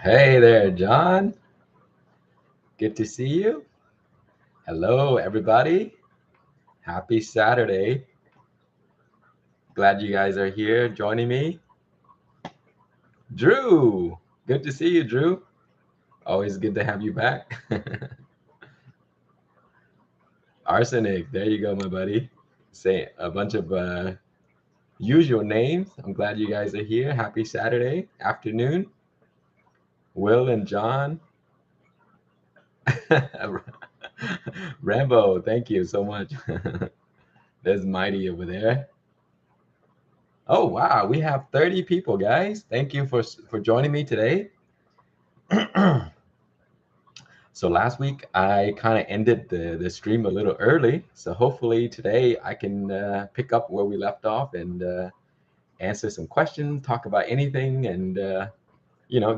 Hey there, John. Good to see you. Hello, everybody. Happy Saturday. Glad you guys are here joining me. Drew, good to see you, Drew. Always good to have you back. Arsenic, there you go, my buddy. Say a bunch of usual names. I'm glad you guys are here. Happy Saturday afternoon. Will and John. Rambo, thank you so much. There's Mighty over there. Oh wow, we have 30 people, guys. Thank you for joining me today. So last week I kind of ended the stream a little early, so hopefully today I can pick up where we left off and answer some questions, talk about anything, and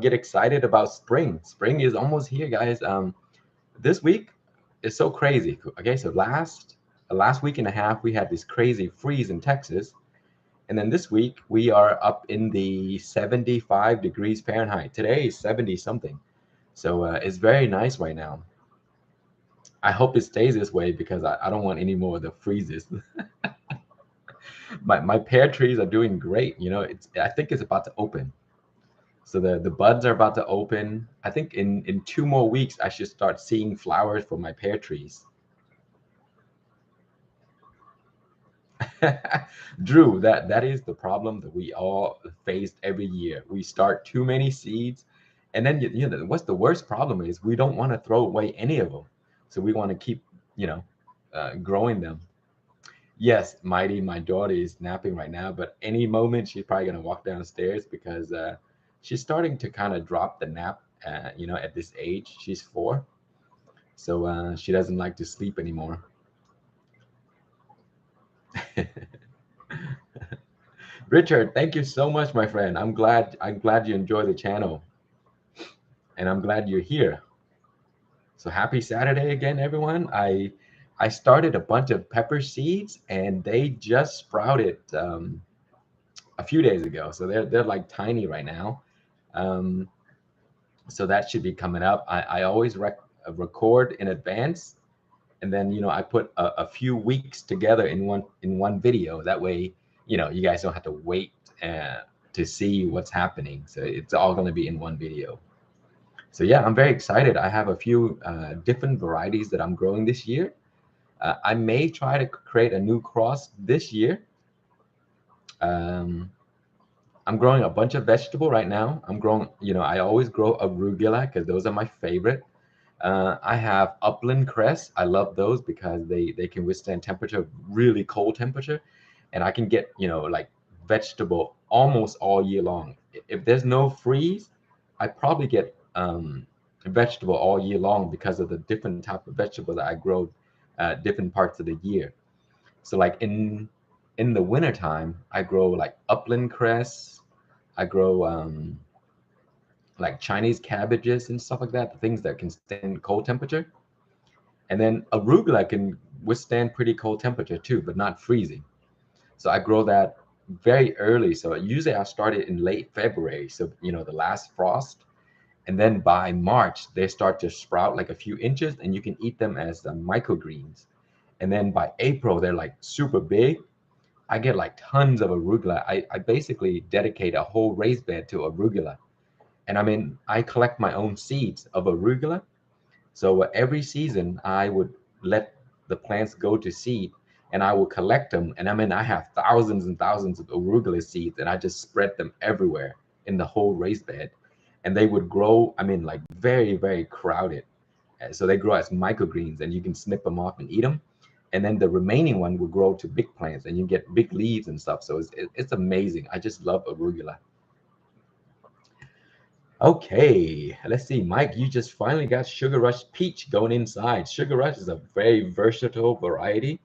get excited about spring. Spring is almost here, guys. This week is so crazy. Okay, so last week and a half we had this crazy freeze in Texas. And then this week we are up in the 75 degrees Fahrenheit. Today is 70 something. So it's very nice right now. I hope it stays this way because I don't want any more of the freezes. My pear trees are doing great. I think it's about to open. So the buds are about to open. I think in 2 more weeks I should start seeing flowers for my pear trees. Drew, that is the problem that we all faced every year. We start too many seeds, and then what's the worst problem is we don't want to throw away any of them, so we want to keep you know growing them. Yes, Mighty, my daughter is napping right now, but any moment she's probably gonna walk downstairs because she's starting to kind of drop the nap. At this age, she's 4, so she doesn't like to sleep anymore. Richard, thank you so much, my friend. I'm glad you enjoy the channel, and I'm glad you're here. So happy Saturday again, everyone. I started a bunch of pepper seeds, and they just sprouted a few days ago. So they're like tiny right now. Um, so that should be coming up. I always record in advance, and then I put a few weeks together in one video. That way, you guys don't have to wait to see what's happening. So it's all going to be in one video. So yeah, I'm very excited. I have a few different varieties that I'm growing this year. I may try to create a new cross this year. Um, I'm growing a bunch of vegetable right now. I'm growing, I always grow arugula because those are my favorite. I have upland cress. I love those because they can withstand temperature, really cold temperature, and I can get like vegetable almost all year long. If there's no freeze, I probably get vegetable all year long because of the different type of vegetable that I grow different parts of the year. So like in the wintertime, I grow like upland cress. I grow like Chinese cabbages and stuff like that, the things that can stand cold temperature. And then arugula can withstand pretty cold temperature too, but not freezing. So I grow that very early. So usually I start it in late February. So, the last frost. And then by March, they start to sprout like a few inches and you can eat them as microgreens. And then by April, they're like super big. I get like tons of arugula. I basically dedicate a whole raised bed to arugula. And I collect my own seeds of arugula. So every season, I would let the plants go to seed, and I will collect them. And I have thousands and thousands of arugula seeds, and I just spread them everywhere in the whole raised bed, and they would grow. Like very, very crowded. So they grow as microgreens, and you can snip them off and eat them. And then the remaining one will grow to big plants, and you get big leaves and stuff. So it's amazing. I just love arugula. Okay, let's see. Mike, you just finally got Sugar Rush Peach going inside. Sugar Rush is a very versatile variety.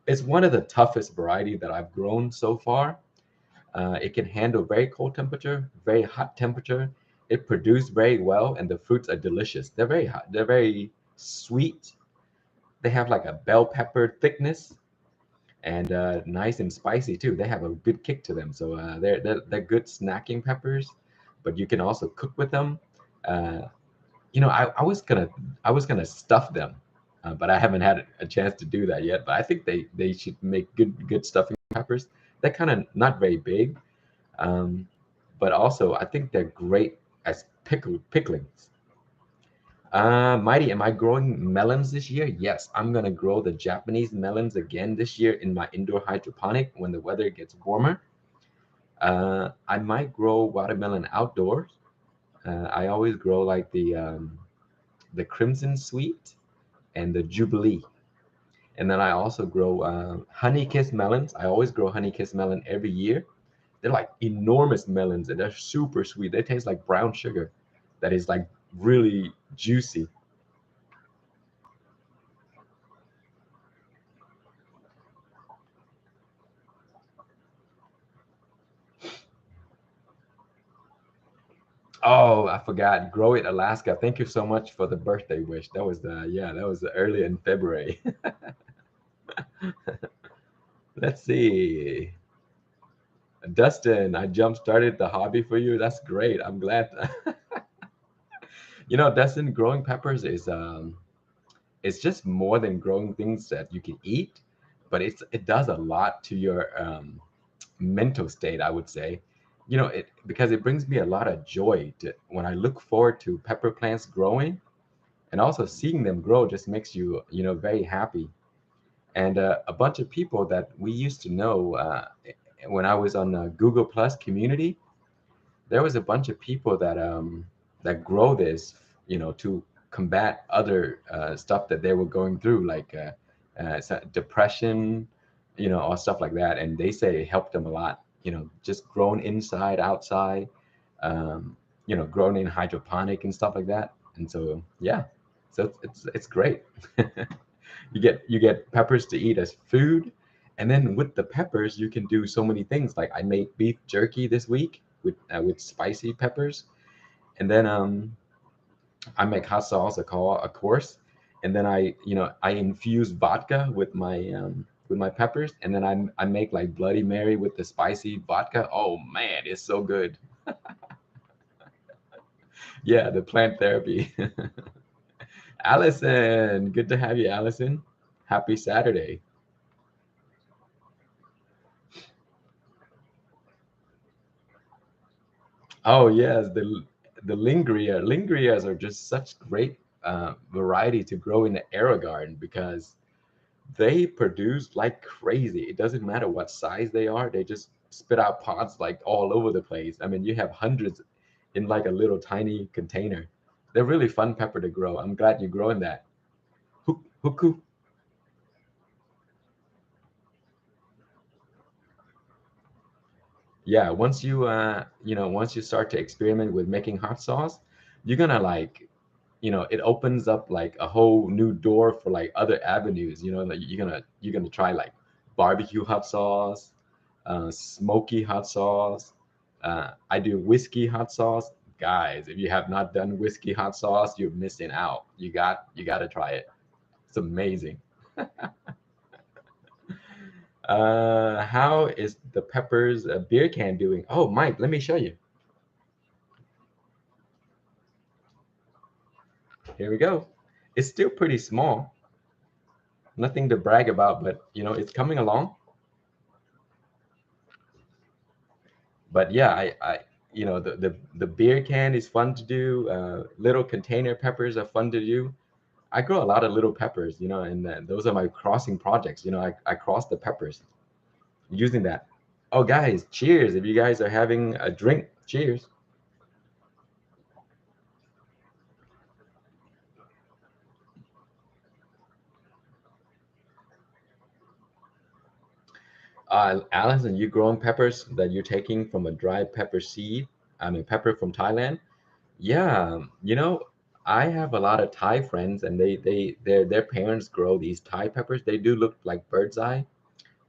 It's one of the toughest variety that I've grown so far. It can handle very cold temperature, very hot temperature. It produces very well, and the fruits are delicious. They're very hot. They're very sweet. They have like a bell pepper thickness, and nice and spicy too. They have a good kick to them. So they're good snacking peppers. but you can also cook with them. Uh, I was gonna stuff them, but I haven't had a chance to do that yet. But I think they should make good stuffing peppers. They're kind of not very big, um, but also I think they're great as picklings. Mighty, am I growing melons this year? Yes, I'm gonna grow the Japanese melons again this year in my indoor hydroponic when the weather gets warmer. I might grow watermelon outdoors. I always grow like the Crimson Sweet and the Jubilee. And then I also grow honey kiss melons. I always grow honey kiss melon every year. They're like enormous melons and they're super sweet. They taste like brown sugar that is like really juicy. Oh, I forgot. Grow It Alaska. Thank you so much for the birthday wish. That was that was early in February. Let's see. Dustin, I jump started the hobby for you. That's great. I'm glad. Dustin, growing peppers is it's just more than growing things that you can eat, but it does a lot to your mental state, I would say. It because it brings me a lot of joy when I look forward to pepper plants growing, and also seeing them grow just makes you very happy. And a bunch of people that we used to know when I was on Google Plus community, there was a bunch of people that grow this, to combat other stuff that they were going through, like depression, or stuff like that. And they say it helped them a lot. Just grown inside, outside, grown in hydroponic and stuff like that. And so yeah, so it's great. You get peppers to eat as food, and then with the peppers you can do so many things. Like I made beef jerky this week with spicy peppers, and then I make hot sauce, of course, and then I infuse vodka with my peppers, and then I make like Bloody Mary with the spicy vodka. Oh man, it's so good. Yeah, the plant therapy. Allison, good to have you, Allison. Happy Saturday. Oh yes, the lingrias are just such great variety to grow in the air garden because they produce like crazy. It doesn't matter what size they are; they just spit out pods like all over the place. I mean, you have hundreds in like a little tiny container. They're really fun pepper to grow. I'm glad you're growing that. Huku. Yeah, once you start to experiment with making hot sauce, you're gonna like, it opens up like a whole new door for like other avenues. Like you're gonna try like barbecue hot sauce, smoky hot sauce. I do whiskey hot sauce. Guys, if you have not done whiskey hot sauce, you're missing out. You got to try it. It's amazing. How is the peppers beer can doing? Oh, Mike, let me show you. Here we go. It's still pretty small. Nothing to brag about, but it's coming along. But yeah, the beer can is fun to do. Little container peppers are fun to do. I grow a lot of little peppers, and those are my crossing projects. I cross the peppers using that. Oh, guys, cheers! If you guys are having a drink, cheers. Allison, you growing peppers that you're taking from a dry pepper seed? I mean, pepper from Thailand. Yeah, I have a lot of Thai friends, and their parents grow these Thai peppers. They do look like bird's eye,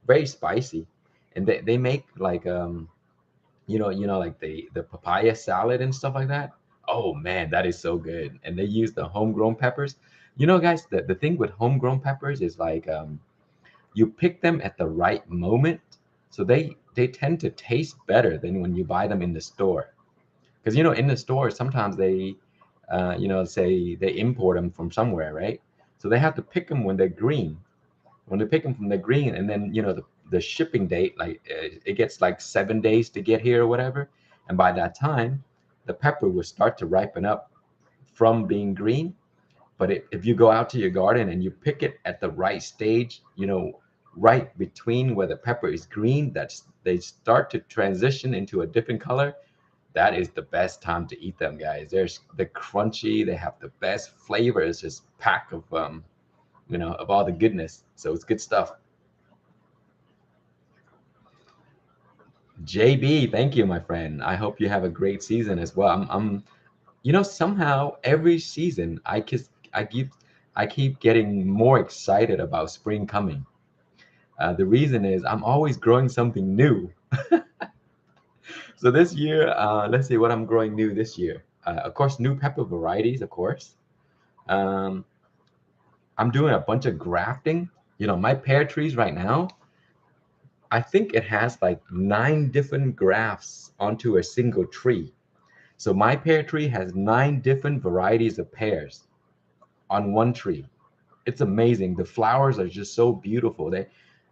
very spicy, and they make like like the papaya salad and stuff like that. Oh man, that is so good. And they use the homegrown peppers. Guys, the thing with homegrown peppers is like you pick them at the right moment, so they tend to taste better than when you buy them in the store. Because in the store sometimes they, say they import them from somewhere, right? So they have to pick them when they're green. When they pick them from the green, and then the shipping date, like it gets like 7 days to get here or whatever, and by that time, the pepper will start to ripen up from being green. But if you go out to your garden and you pick it at the right stage, right between where the pepper is green, that's they start to transition into a different color. That is the best time to eat them, guys. They're crunchy. They have the best flavor. It's just pack of of all the goodness. So it's good stuff. JB, thank you, my friend. I hope you have a great season as well. Somehow every season I keep getting more excited about spring coming. The reason is I'm always growing something new. So this year, let's see what I'm growing new this year. Of course, new pepper varieties, of course. Um, I'm doing a bunch of grafting. My pear trees right now, I think it has like 9 different grafts onto a single tree. So my pear tree has 9 different varieties of pears on one tree. It's amazing. The flowers are just so beautiful.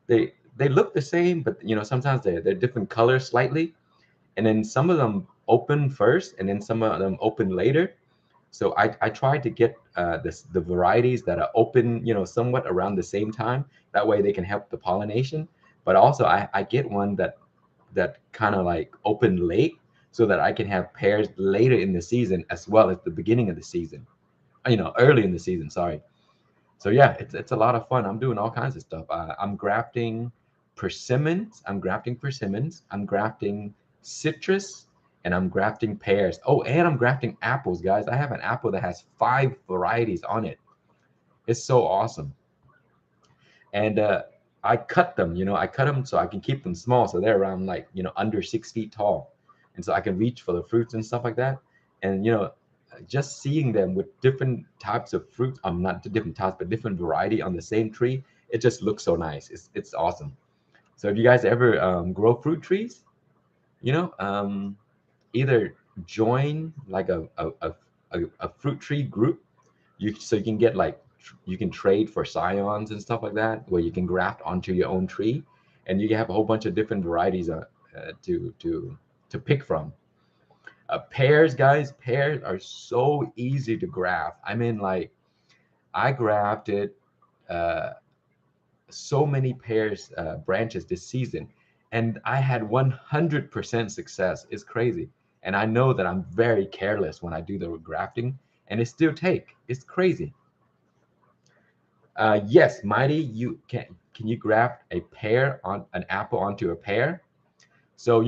They look the same, but sometimes they're different colors slightly. And then some of them open first, and then some of them open later. So I tried to get the varieties that are open, somewhat around the same time. That way they can help the pollination. But also I get one that kind of like open late, so that I can have pears later in the season as well as the beginning of the season. Early in the season. Sorry. So yeah, it's a lot of fun. I'm doing all kinds of stuff. I'm grafting persimmons. I'm grafting citrus, and I'm grafting pears. Oh, and I'm grafting apples, guys. I have an apple that has 5 varieties on it. It's so awesome. And I cut them. I cut them so I can keep them small, so they're around like under 6 feet tall, and so I can reach for the fruits and stuff like that. And just seeing them with different types of fruits, not the different types, but different variety on the same tree, it just looks so nice. It's awesome. So if you guys ever grow fruit trees, you know, um, either join like a fruit tree group. You can get like you can trade for scions and stuff like that, where you can graft onto your own tree, and you can have a whole bunch of different varieties to pick from. Pears, guys, pears are so easy to graft. I mean, like I grafted uh, so many pears branches this season, and I had 100% success. It's crazy, and I know that I'm very careless when I do the grafting, and it still take. It's crazy. Yes, Mighty, you can you graft a pear on an apple onto a pear? So,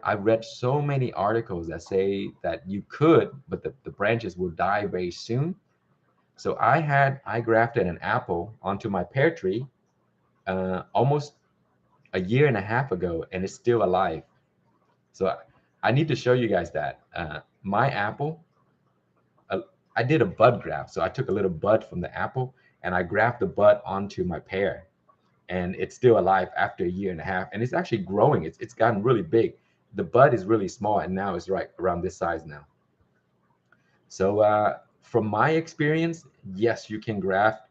I've read so many articles that say that you could, but the branches will die very soon. So I grafted an apple onto my pear tree almost a year and a half ago, and it's still alive. So I need to show you guys that. My apple, uh, I did a bud graft. So I took a little bud from the apple and I grafted the bud onto my pear, and it's still alive after a year and a half, and it's actually growing. It's gotten really big. The bud is really small, and now it's right around this size now. So from my experience, yes, you can graft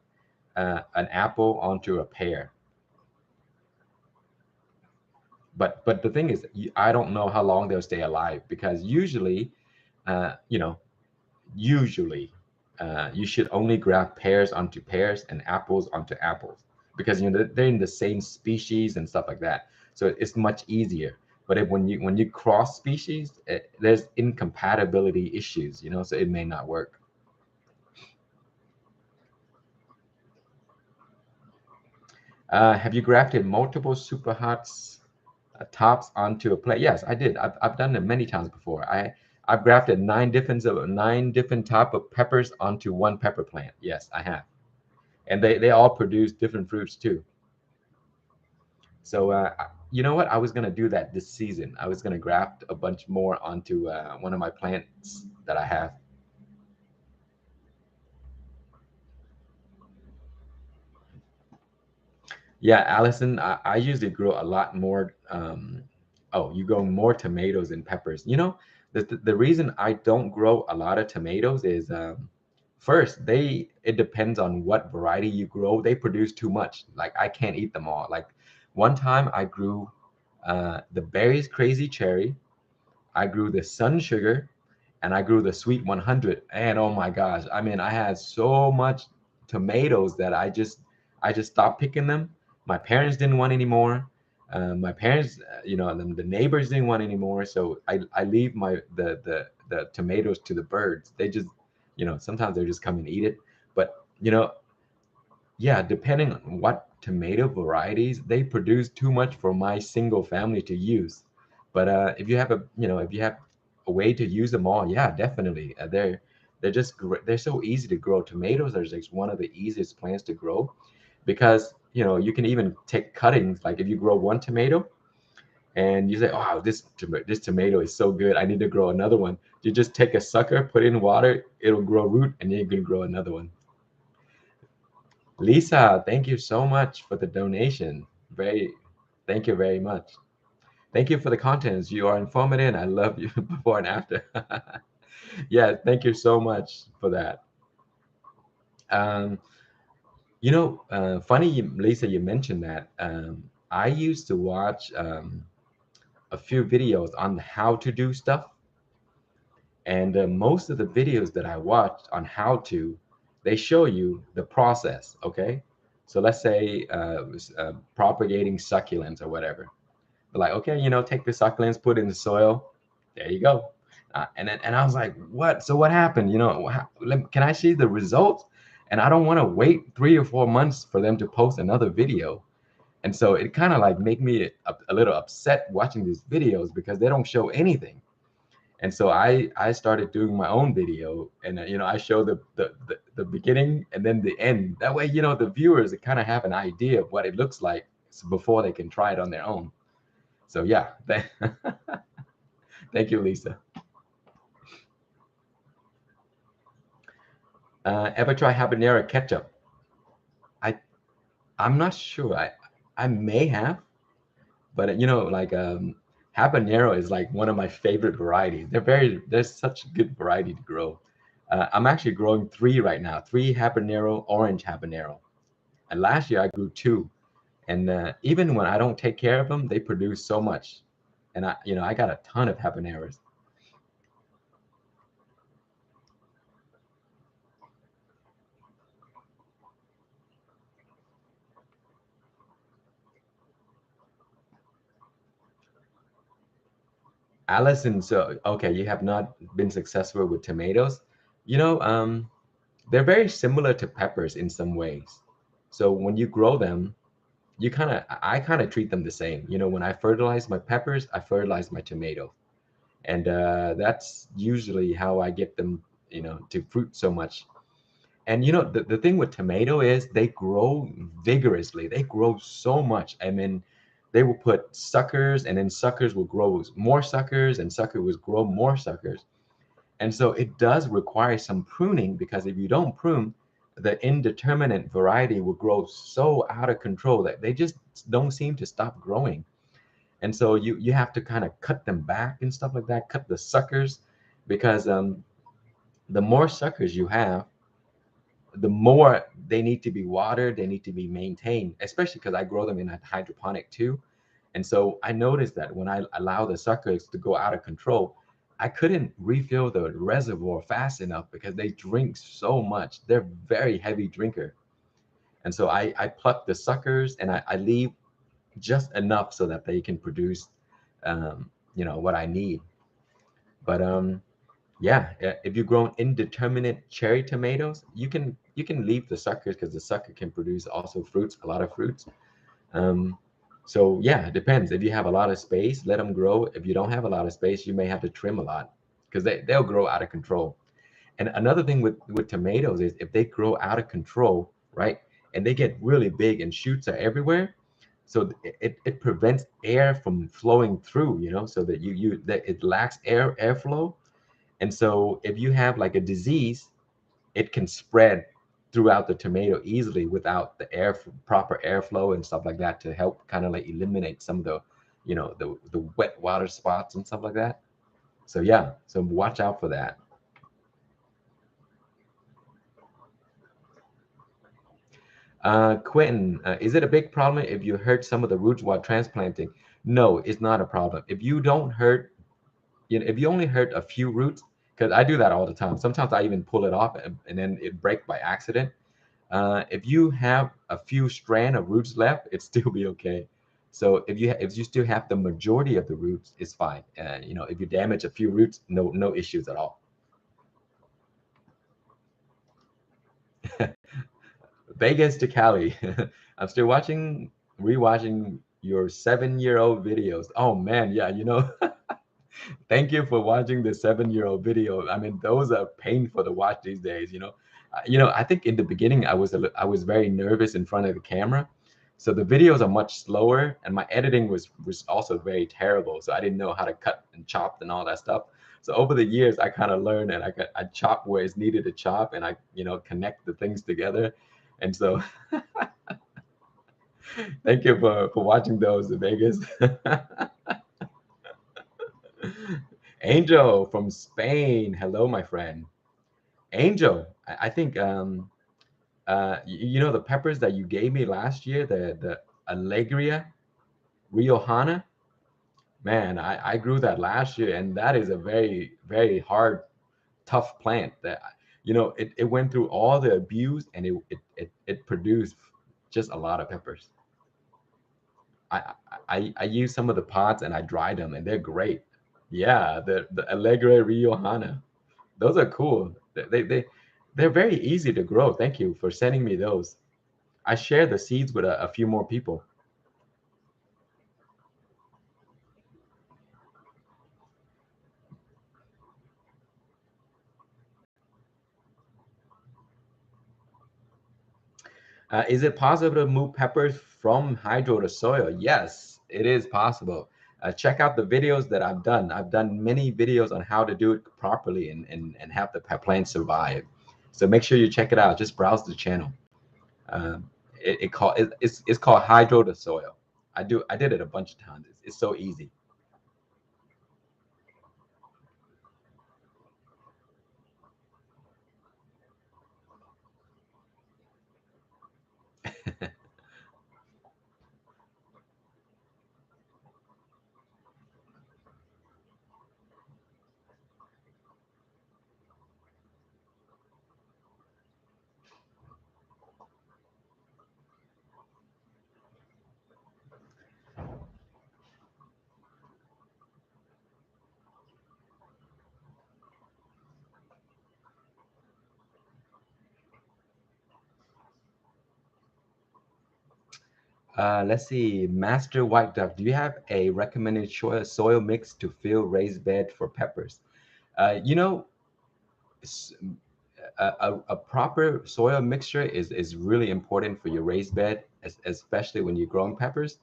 an apple onto a pear. But the thing is, I don't know how long they'll stay alive, because usually, uh, you know, usually you should only graft pears onto pears and apples onto apples, because they're in the same species and stuff like that. So it's much easier. But when you cross species, there's incompatibility issues, so it may not work. Have you grafted multiple super hots tops onto a plant? Yes, I did. I've done it many times before. I've grafted 9 different type of peppers onto one pepper plant. Yes, I have, and they all produce different fruits too. So you know what? I was gonna do that this season. I was gonna graft a bunch more onto one of my plants that I have. Yeah, Allison, I usually grow a lot more. Oh, you grow more tomatoes and peppers. The reason I don't grow a lot of tomatoes is first, it depends on what variety you grow. They produce too much. Like I can't eat them all. Like one time I grew the Berry's Crazy Cherry, I grew the Sun Sugar, and I grew the Sweet 100. And oh my gosh, I mean, I had so much tomatoes that I just stopped picking them. My parents didn't want any more. My parents, the neighbors didn't want any more. So I leave the tomatoes to the birds. They just, sometimes they just come and eat it. But yeah, depending on what tomato varieties, they produce too much for my single family to use. But if you have a way to use them all, yeah, definitely. They're so easy to grow. Tomatoes are just one of the easiest plants to grow because you can even take cuttings. Like if you grow one tomato and you say, "Oh, this tomato is so good. I need to grow another one." You just take a sucker, put it in water, it'll grow root, and then you can grow another one. Lisa, thank you so much for the donation. Thank you very much. Thank you for the contents. You are informative. I love you before and after. Yeah, thank you so much for that. Um, funny, Lisa, you mentioned that. I used to watch a few videos on how to do stuff, and most of the videos that I watched on how to, they show you the process. Okay, so let's say propagating succulents or whatever. They're like, okay, take the succulents, put it in the soil. There you go. And I was like, what? So what happened? Can I see the results? And I don't want to wait 3 or 4 months for them to post another video. And so it kind of like make me a little upset watching these videos because they don't show anything. And so I started doing my own video, and I show the beginning and then the end. That way, the viewers kind of have an idea of what it looks like before they can try it on their own. So yeah, thank you, Lisa. Ever try habanero ketchup? I I'm not sure. I may have, but like habanero is like one of my favorite varieties. There's such good variety to grow. I'm actually growing three right now, three habanero, orange habanero. And last year I grew two. And even when I don't take care of them, they produce so much. And I got a ton of habaneros. Allison, so okay, you have not been successful with tomatoes. You know, they're very similar to peppers in some ways. So when you grow them, I kind of treat them the same. When I fertilize my peppers, I fertilize my tomato, and that's usually how I get them, to fruit so much. And the thing with tomato is they grow vigorously. They grow so much. I mean, they will put suckers, and then suckers will grow more suckers, and sucker will grow more suckers. And so it does require some pruning because if you don't prune, the indeterminate variety will grow so out of control that they just don't seem to stop growing. And so you have to kind of cut them back and stuff like that, cut the suckers, because the more suckers you have, the more they need to be watered, they need to be maintained, especially because I grow them in a hydroponic too. And so I noticed that when I allow the suckers to go out of control, I couldn't refill the reservoir fast enough because they drink so much. They're very heavy drinker. And so I pluck the suckers and I leave just enough so that they can produce, what I need. But yeah, if you grow indeterminate cherry tomatoes, you can leave the suckers because the sucker can produce also fruits, a lot of fruits. Um, so yeah, it depends. If you have a lot of space, let them grow. If you don't have a lot of space, you may have to trim a lot because they'll grow out of control. And another thing with tomatoes is if they grow out of control, right, and they get really big and shoots are everywhere, so it prevents air from flowing through, so that that it lacks airflow. And so if you have like a disease, it can spread throughout the tomato easily without the proper airflow and stuff like that to help kind of like eliminate some of the, the wet water spots and stuff like that. So yeah, so watch out for that. Quentin, is it a big problem if you hurt some of the roots while transplanting? No, it's not a problem. If you don't hurt, if you only hurt a few roots, because I do that all the time. Sometimes I even pull it off and then it break by accident. If you have a few strand of roots left, it still be okay. So if you still have the majority of the roots, it's fine. If you damage a few roots, no issues at all. Vegas to Cali. I'm still rewatching your 7-year-old videos. Oh man, yeah, thank you for watching the 7-year-old video. I mean, those are painful to watch these days. I think in the beginning I was very nervous in front of the camera, so the videos are much slower, and my editing was also very terrible. So I didn't know how to cut and chop and all that stuff. So over the years, I kind of learned, and I chop where it's needed to chop, and I connect the things together. And so, thank you for watching those, Vegas. Angel from Spain. Hello, my friend. Angel, I think the peppers that you gave me last year, the Allegria Riojana. Man, I grew that last year, and that is a very, very hard, tough plant. That it went through all the abuse, and it produced just a lot of peppers. I use some of the pods and I dried them, and they're great. Yeah, the Allegre Riojana. Those are cool. They're very easy to grow. Thank you for sending me those. I share the seeds with a few more people. Is it possible to move peppers from hydro to soil? Yes, it is possible. Check out the videos that I've done. I've done many videos on how to do it properly and have the plant survive. So make sure you check it out. Just browse the channel. It's called hydro to soil. I did it a bunch of times. It's so easy. Let's see, Master White Duck. Do you have a recommended soil mix to fill raised bed for peppers? Uh, you know, s- a proper soil mixture is really important for your raised bed, especially when you're growing peppers.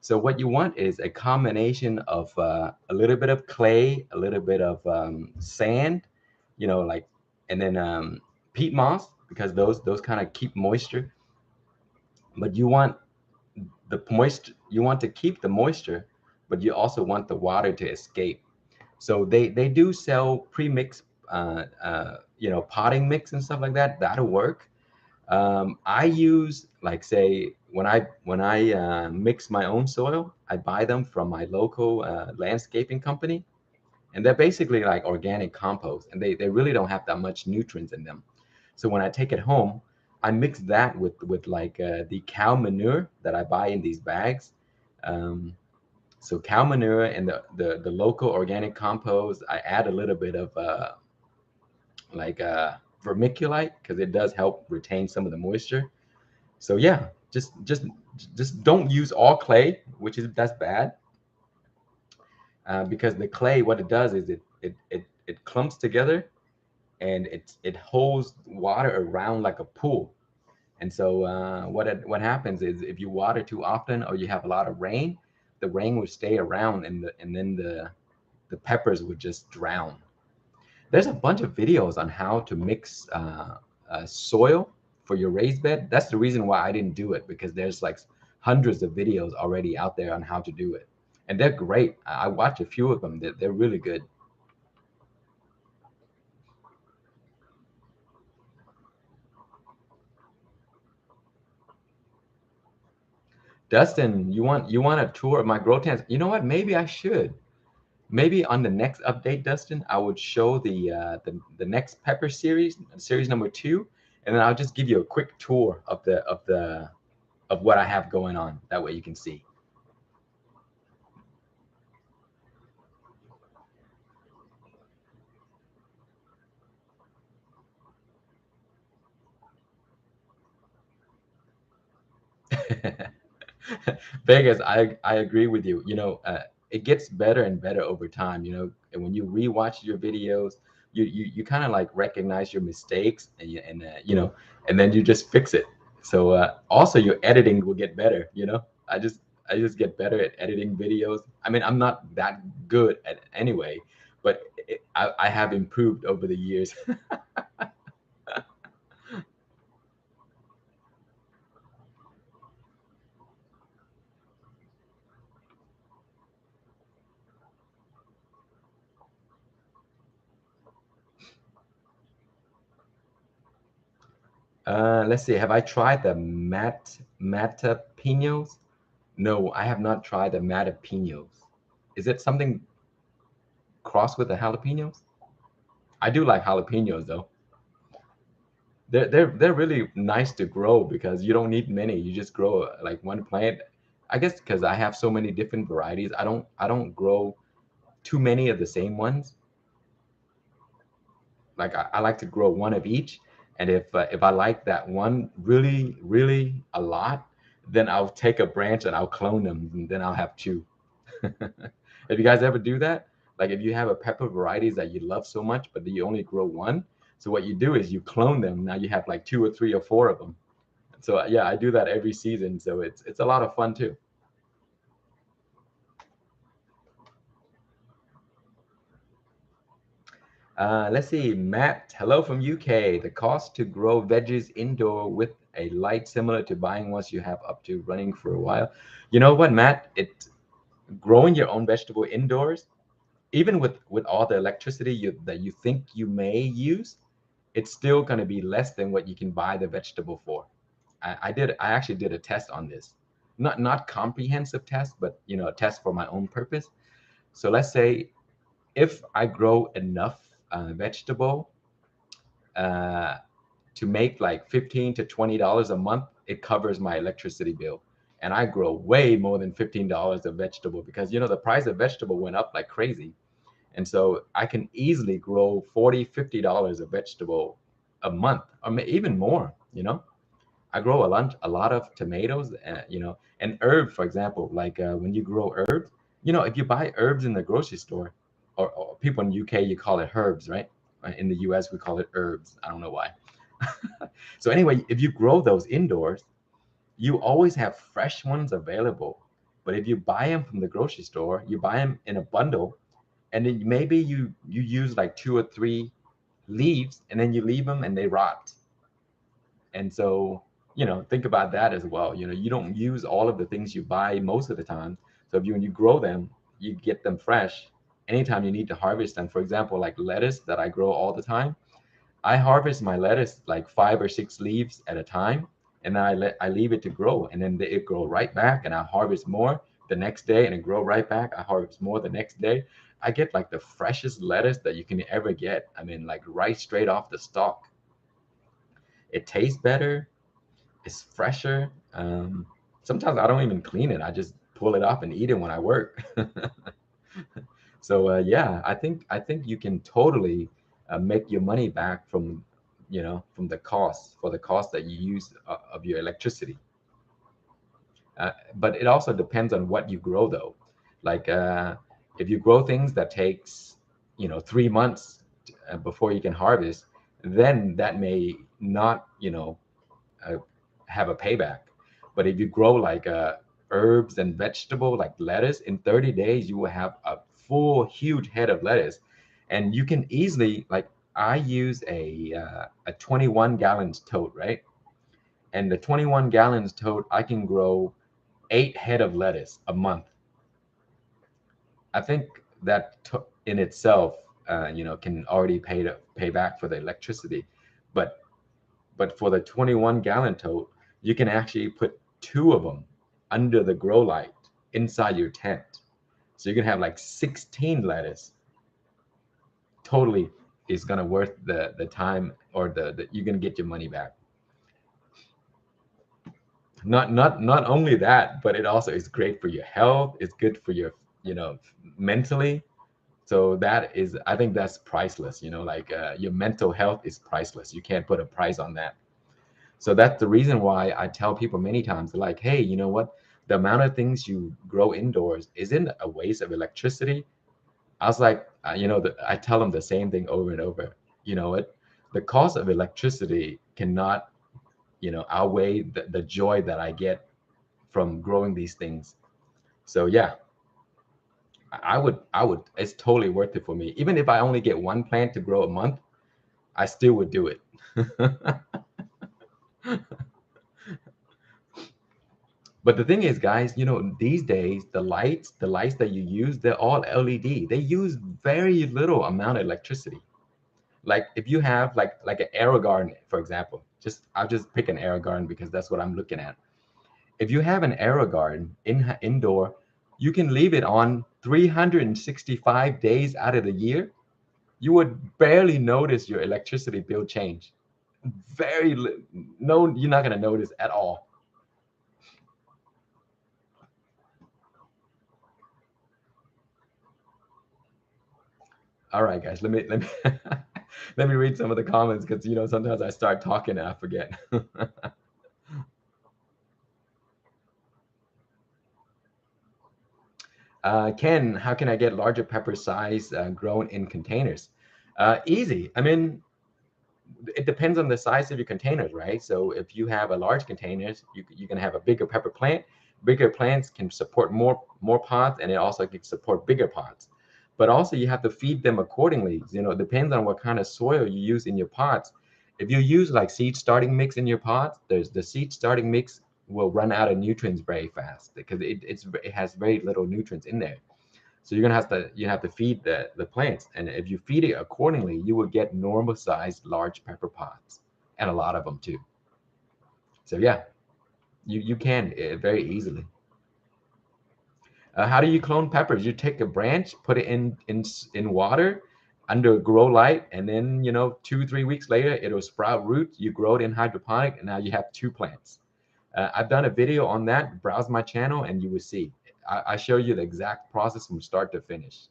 So what you want is a combination of a little bit of clay, a little bit of sand, like, and then peat moss, because those kind of keep moisture. But you want to keep the moisture, but you also want the water to escape. So they do sell pre-mixed potting mix and stuff like that. That'll work. I use, like, say, when I mix my own soil, I buy them from my local landscaping company, and they're basically like organic compost, and they really don't have that much nutrients in them. So when I take it home, I mix that with like the cow manure that I buy in these bags. Um, so cow manure and the local organic compost, I add a little bit of like vermiculite, because it does help retain some of the moisture. So yeah, just don't use all clay, that's bad, because the clay, what it does is it clumps together, and it holds water around like a pool. And so what happens is, if you water too often or you have a lot of rain, the rain would stay around, and then the peppers would just drown. There's a bunch of videos on how to mix soil for your raised bed. That's the reason why I didn't do it, because there's like hundreds of videos already out there on how to do it, and they're great. I watched a few of them. They're really good. Dustin, you want a tour of my grow tents? You know what? Maybe I should. Maybe on the next update, Dustin, I would show the next pepper series, series number 2, and then I'll just give you a quick tour of what I have going on. That way you can see. Vegas, I agree with you. It gets better and better over time. And when you rewatch your videos, you kind of like recognize your mistakes, and then you just fix it. So also your editing will get better. I just get better at editing videos. I mean, I'm not that good at it anyway, but I have improved over the years. Let's see. Have I tried the matapinos? No, I have not tried the matapinos. Is it something crossed with the jalapenos? I do like jalapenos though. They're really nice to grow because you don't need many. You just grow like one plant. I guess because I have so many different varieties, I don't grow too many of the same ones. Like I like to grow one of each, and if I like that one really really a lot, then I'll take a branch and I'll clone them, and then I'll have two. If you guys ever do that, like if you have a pepper varieties that you love so much, but you only grow one, so what you do is you clone them. Now you have like two or three or four of them. So yeah, I do that every season. So it's a lot of fun too. Let's see, Matt. Hello from UK. The cost to grow veggies indoor with a light similar to buying ones you have up to running for a while. You know what, Matt? Growing your own vegetable indoors, even with all the electricity that you think you may use, it's still going to be less than what you can buy the vegetable for. I actually did a test on this, not comprehensive test, but a test for my own purpose. So let's say if I grow enough vegetable uh, to make like $15 to $20 a month, it covers my electricity bill. And I grow way more than $15 of vegetable because the price of vegetable went up like crazy. And so I can easily grow $40 to $50 of vegetable a month, or even more. I grow a lot of tomatoes, and herbs, for example, like when you grow herbs, if you buy herbs in the grocery store, or people in UK, you call it herbs, right? In the US, we call it herbs. I don't know why. So anyway, if you grow those indoors, you always have fresh ones available. But if you buy them from the grocery store, you buy them in a bundle, and then maybe you use like two or three leaves, and then you leave them and they rot. And so, think about that as well. You don't use all of the things you buy most of the time. So when you grow them, you get them fresh anytime you need to harvest them. For example, like lettuce that I grow all the time, I harvest my lettuce like 5 or 6 leaves at a time, and then I leave it to grow, and then it grow right back, and I harvest more the next day, and it grow right back. I harvest more the next day. I get like the freshest lettuce that you can ever get. I mean, like right straight off the stalk. It tastes better. It's fresher. Sometimes I don't even clean it. I just pull it off and eat it when I work. So yeah, I think you can totally make your money back from the cost for the cost that you use of your electricity. But it also depends on what you grow though. Like if you grow things that takes 3 months before you can harvest, then that may not uh, have a payback. But if you grow like herbs and vegetable like lettuce, in 30 days you will have a full huge head of lettuce, and you can easily like I use a 21 gallons tote, right? And the 21 gallons tote, I can grow 8 head of lettuce a month. I think that in itself, can already pay back for the electricity, but for the 21 gallon tote, you can actually put two of them. under the grow light inside your tent. So you can have like 16 lettuce. Totally is gonna worth the time, or the you're gonna get your money back. Not only that, but it also is great for your health. It's good for your, mentally. So that is, I think that's priceless. Like your mental health is priceless. You can't put a price on that. So that's the reason why I tell people many times, like, hey, you know what? The amount of things you grow indoors isn't a waste of electricity. I was like, I tell them the same thing over and over. You know what? The cost of electricity cannot, outweigh the joy that I get from growing these things. So yeah, I would, it's totally worth it for me. Even if I only get one plant to grow a month, I still would do it. But the thing is, guys, these days the lights that you use, they're all LED. They use very little amount of electricity. Like if you have like an air garden, for example, I'll just pick an air garden because that's what I'm looking at. If you have an air garden indoor, you can leave it on 365 days out of the year. You would barely notice your electricity bill change. No, you're not going to notice at all. All right, guys, let me let me read some of the comments, because sometimes I start talking and I forget. Ken, how can I get larger pepper size grown in containers? Easy. I mean, it depends on the size of your containers, right? So if you have a large containers, you can have a bigger pepper plant. Bigger plants can support more pods, and it also can support bigger pods. But also you have to feed them accordingly. It depends on what kind of soil you use in your pods. If you use like seed starting mix in your pods, there's the seed starting mix will run out of nutrients very fast, because it has very little nutrients in there. So you have to feed the plants, and if you feed it accordingly, you will get normal sized large pepper pods, and a lot of them too. So yeah, you can very easily. How do you clone peppers? You take a branch, put it in water under grow light, and then 2-3 weeks later it'll sprout roots. You grow it in hydroponic, and now you have two plants. I've done a video on that. Browse my channel and you will see. I show you the exact process from start to finish.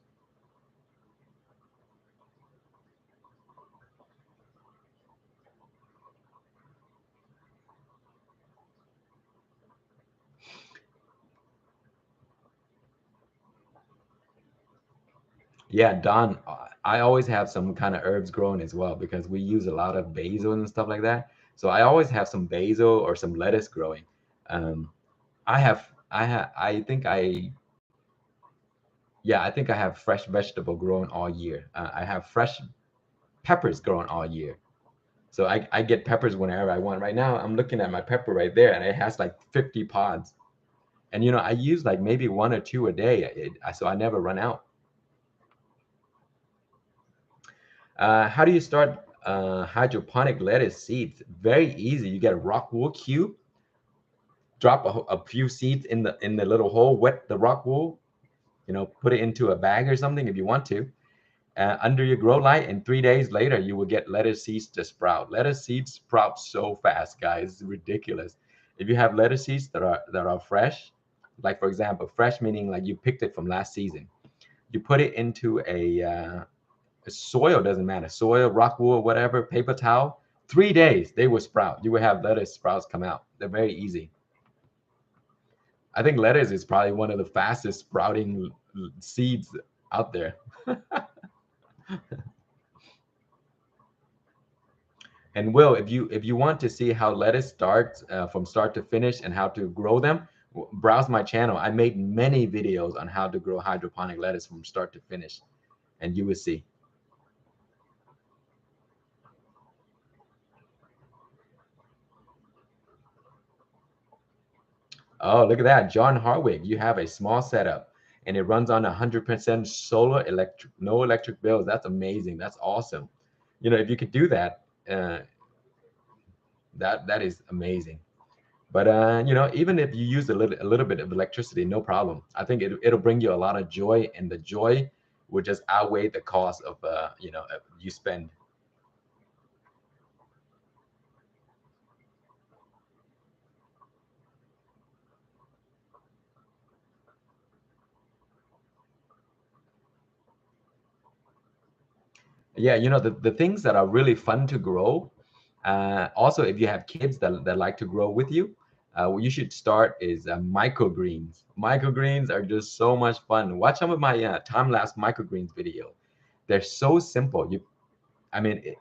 Yeah, Don, I always have some kind of herbs growing as well, because we use a lot of basil and stuff like that. So I always have some basil or some lettuce growing. Um, I think I have fresh vegetable growing all year. I have fresh peppers growing all year. So I get peppers whenever I want. Right now, I'm looking at my pepper right there, and it has like 50 pods. And I use like maybe one or two a day, so I never run out. How do you start hydroponic lettuce seeds? Very easy. You get a rock wool cube, drop a few seeds in the little hole, wet the rock wool, put it into a bag or something if you want to, under your grow light, and 3 days later you will get lettuce seeds to sprout. Lettuce seeds sprout so fast, guys. It's ridiculous. If you have lettuce seeds that are fresh, like for example, fresh meaning like you picked it from last season, you put it into a soil, doesn't matter, soil, rock wool, whatever, paper towel. 3 days they will sprout. You will have lettuce sprouts come out. They're very easy. I think lettuce is probably one of the fastest sprouting seeds out there. And Will, if you want to see how lettuce starts from start to finish and how to grow them, browse my channel. I made many videos on how to grow hydroponic lettuce from start to finish, and you will see. Oh, look at that, John Harwig. You have a small setup, and it runs on 100% solar electric, no electric bills. That's amazing. That's awesome. If you could do that, that is amazing. But you know, even if you use a little bit of electricity, no problem. I think it'll bring you a lot of joy, and the joy would just outweigh the cost of you know, you spend. Yeah, you know, the things that are really fun to grow. Also, if you have kids that like to grow with you, what you should start is microgreens. Microgreens are just so much fun. Watch some of my time-lapse microgreens video. They're so simple. I mean,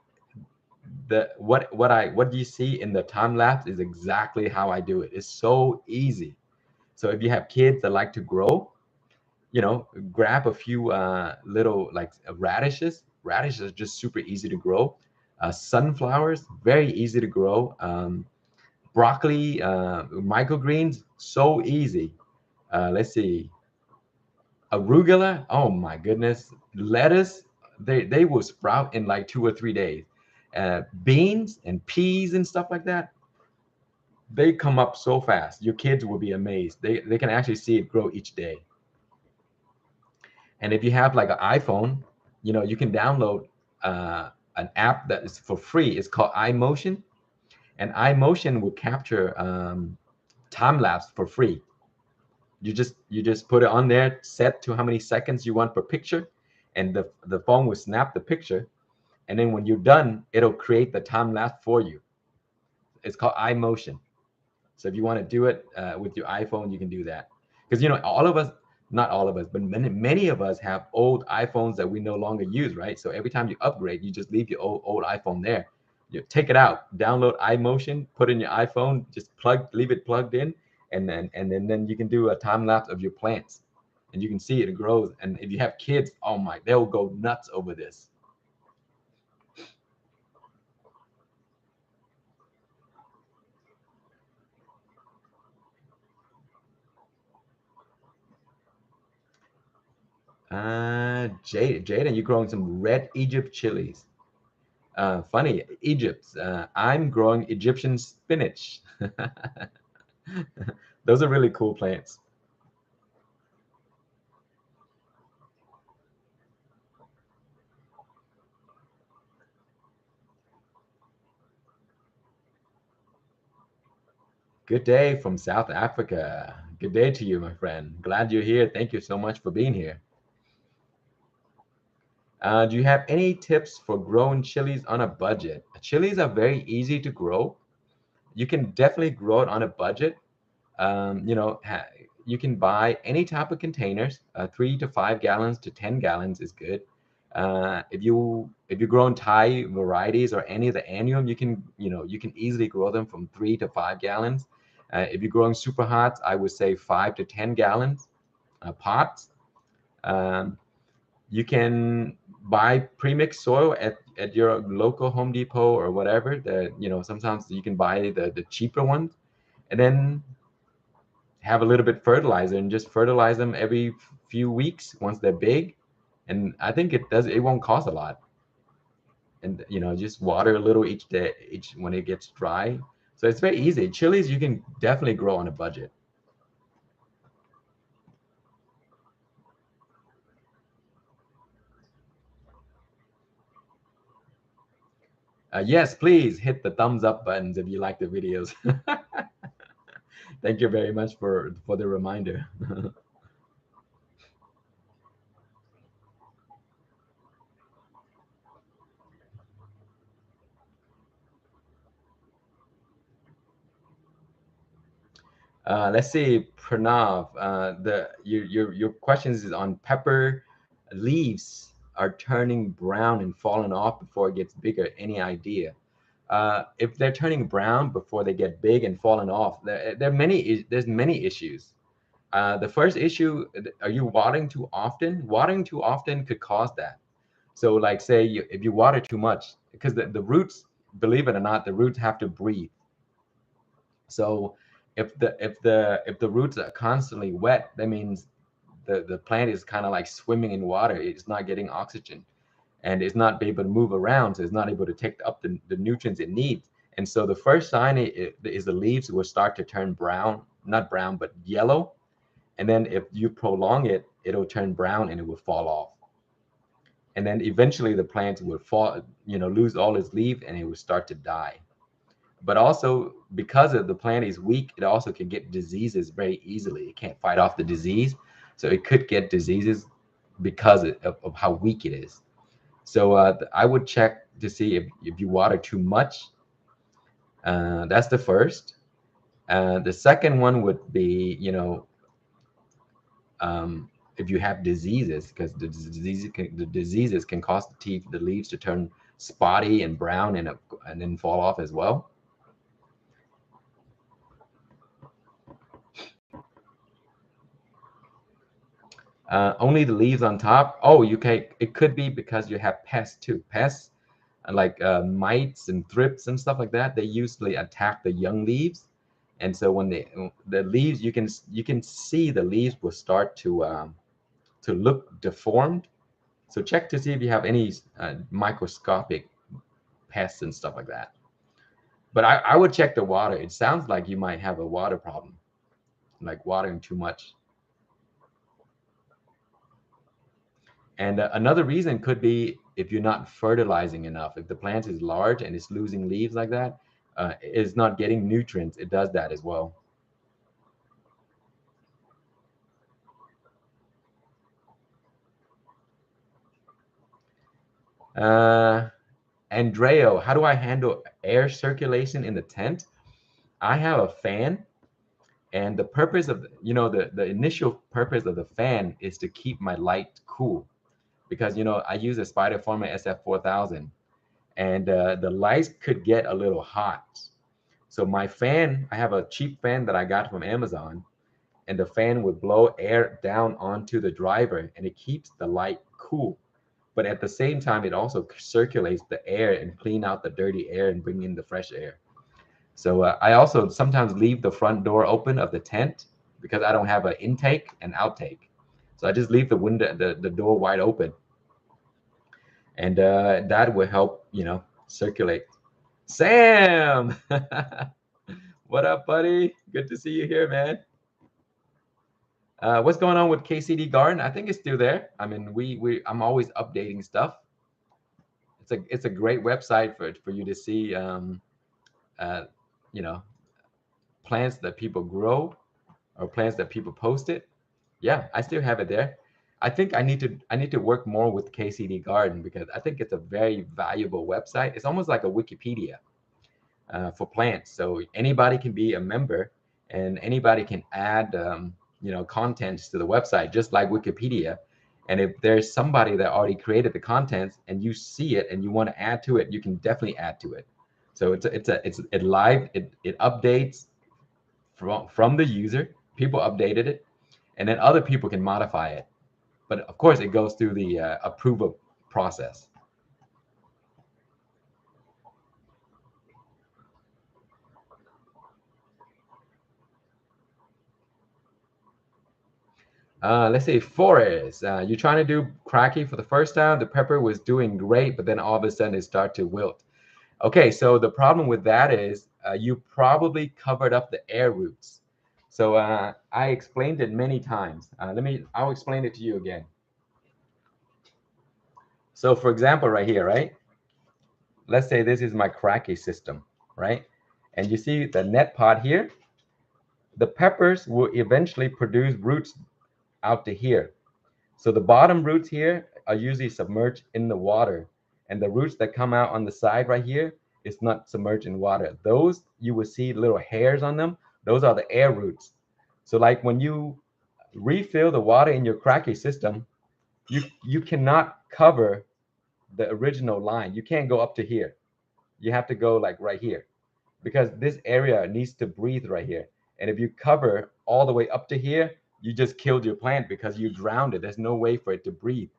what you see in the time lapse is exactly how I do it. It's so easy. So if you have kids that like to grow, you know, grab a few little like radishes. Radishes are just super easy to grow. Sunflowers, very easy to grow. Broccoli, microgreens, so easy. Let's see, arugula. Oh my goodness, lettuce. They will sprout in like 2 or 3 days. Beans and peas and stuff like that, they come up so fast. Your kids will be amazed. They can actually see it grow each day. And if you have like an iPhone, you know, you can download an app that is for free. It's called iMotion, and iMotion will capture time lapse for free. You just put it on there, set to how many seconds you want per picture, and the phone will snap the picture. And then when you're done, it'll create the time lapse for you. It's called iMotion. So if you want to do it with your iPhone, you can do that. Because you know, all of us, not all of us, but many of us have old iPhones that we no longer use, right? So every time you upgrade, you just leave your old iPhone there. You take it out, download iMotion, put in your iPhone, just leave it plugged in, and then you can do a time lapse of your plants, and you can see it grows. And if you have kids, oh my, they'll go nuts over this. Jaden, you're growing some red Egypt chilies. Funny, Egypt. I'm growing Egyptian spinach. Those are really cool plants. Good day from South Africa. Good day to you, my friend. Glad you're here. Thank you so much for being here. Do you have any tips for growing chilies on a budget? Chilies are very easy to grow. You can definitely grow it on a budget. You know, you can buy any type of containers. 3 to 5 gallons to 10 gallons is good. If you grow in Thai varieties or any of the annuum, you can easily grow them from 3 to 5 gallons. If you're growing super hots, I would say 5 to 10 gallons pots. Um, you can buy premixed soil at your local Home Depot or whatever. Sometimes you can buy the cheaper ones, and then have a little bit fertilizer and just fertilize them every few weeks once they're big. And I think it won't cost a lot. And just water a little each day, each when it gets dry. So it's very easy. Chilies you can definitely grow on a budget. Yes, please hit the thumbs up buttons if you like the videos. Thank you very much for the reminder. Let's see, Pranav. Your questions is on pepper leaves are turning brown and falling off before it gets bigger. Any idea? If they're turning brown before they get big and falling off, there's many issues. The first issue, are you watering too often? Watering too often could cause that. So, like, say if you water too much, because the roots, believe it or not, the roots have to breathe. So if the roots are constantly wet, that means the plant is kind of like swimming in water. It's not getting oxygen, and it's not able to move around, so it's not able to take up the nutrients it needs. And so the first sign is the leaves will start to turn brown, not brown, but yellow. And then if you prolong it, it'll turn brown and it will fall off. And then eventually the plant will fall, lose all its leaf and it will start to die. But also because of the plant is weak, it also can get diseases very easily. It can't fight off the disease. So it could get diseases because of how weak it is. So I would check to see if you water too much. That's the first. The second one would be, if you have diseases, because the diseases can cause the leaves to turn spotty and brown and then fall off as well. Only the leaves on top. Oh, it could be because you have pests too. Pests like mites and thrips and stuff like that. They usually attack the young leaves, and so when the leaves, you can see the leaves will start to look deformed. So check to see if you have any microscopic pests and stuff like that. But I would check the water. It sounds like you might have a water problem, like watering too much. And another reason could be if you're not fertilizing enough. If the plant is large and it's losing leaves like that, it's not getting nutrients. It does that as well. Andreo, how do I handle air circulation in the tent? I have a fan, and the purpose of, the initial purpose of the fan is to keep my light cool, because, I use a Spiderforma SF4000, and the lights could get a little hot. So my fan, I have a cheap fan that I got from Amazon, and the fan would blow air down onto the driver, and it keeps the light cool. But at the same time, it also circulates the air and clean out the dirty air and bring in the fresh air. So I also sometimes leave the front door open of the tent because I don't have an intake and outtake. So I just leave the window, the door wide open, and that will help, circulate. Sam, what up, buddy? Good to see you here, man. What's going on with KCD Garden? I think it's still there. I mean, I'm always updating stuff. It's a great website for you to see, uh, you know, plants that people grow or plants that people posted. Yeah, I still have it there. I think I need to work more with KCD Garden because I think it's a very valuable website. It's almost like a Wikipedia for plants. So anybody can be a member, and anybody can add contents to the website, just like Wikipedia. And if there's somebody that already created the contents and you see it and you want to add to it, you can definitely add to it. So it live, it updates from the user. People updated it, and then other people can modify it. But of course, it goes through the approval process. Let's say Forest. You're trying to do cracky for the first time. The pepper was doing great, but then all of a sudden it started to wilt. Okay, so the problem with that is you probably covered up the air roots. So I explained it many times. I'll explain it to you again. So for example, right here, right? Let's say this is my cracky system, right? And you see the net pot here, the peppers will eventually produce roots out to here. So the bottom roots here are usually submerged in the water, and the roots that come out on the side right here is not submerged in water. Those you will see little hairs on them. Those are the air roots. So like when you refill the water in your cracky system, you cannot cover the original line. You can't go up to here. You have to go like right here, because this area needs to breathe right here. And if you cover all the way up to here, you just killed your plant because you drowned it. There's no way for it to breathe.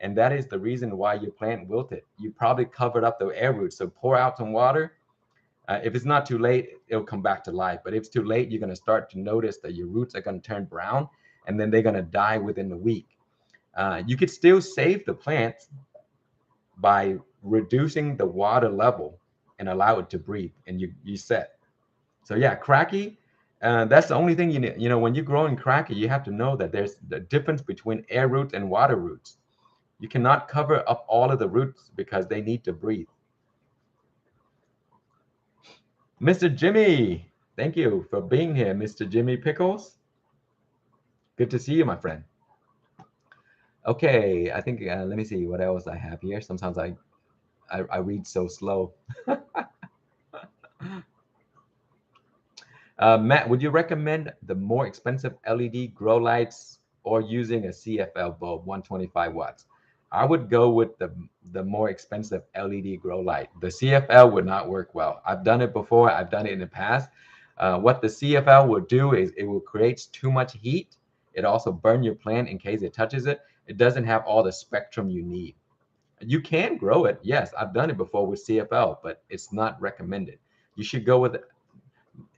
And that is the reason why your plant wilted. You probably covered up the air roots. So pour out some water. If it's not too late, it'll come back to life. But if it's too late, you're going to start to notice that your roots are going to turn brown, and then they're going to die within a week. You could still save the plants by reducing the water level and allow it to breathe, and you set. So yeah, cracky. That's the only thing you need. You know, when you're growing cracky, you have to know that there's the difference between air roots and water roots. You cannot cover up all of the roots because they need to breathe. Mr. Jimmy, thank you for being here, Mr. Jimmy Pickles. Good to see you, my friend. Okay, I think let me see what else I have here. Sometimes I read so slow. Matt, would you recommend the more expensive LED grow lights or using a CFL bulb, 125 watts? I would go with the more expensive LED grow light. The CFL would not work well. I've done it before. I've done it in the past. What the CFL will do is it will create too much heat. It also burn your plant in case it touches it. It doesn't have all the spectrum you need. You can grow it. Yes, I've done it before with CFL, but it's not recommended. You should go with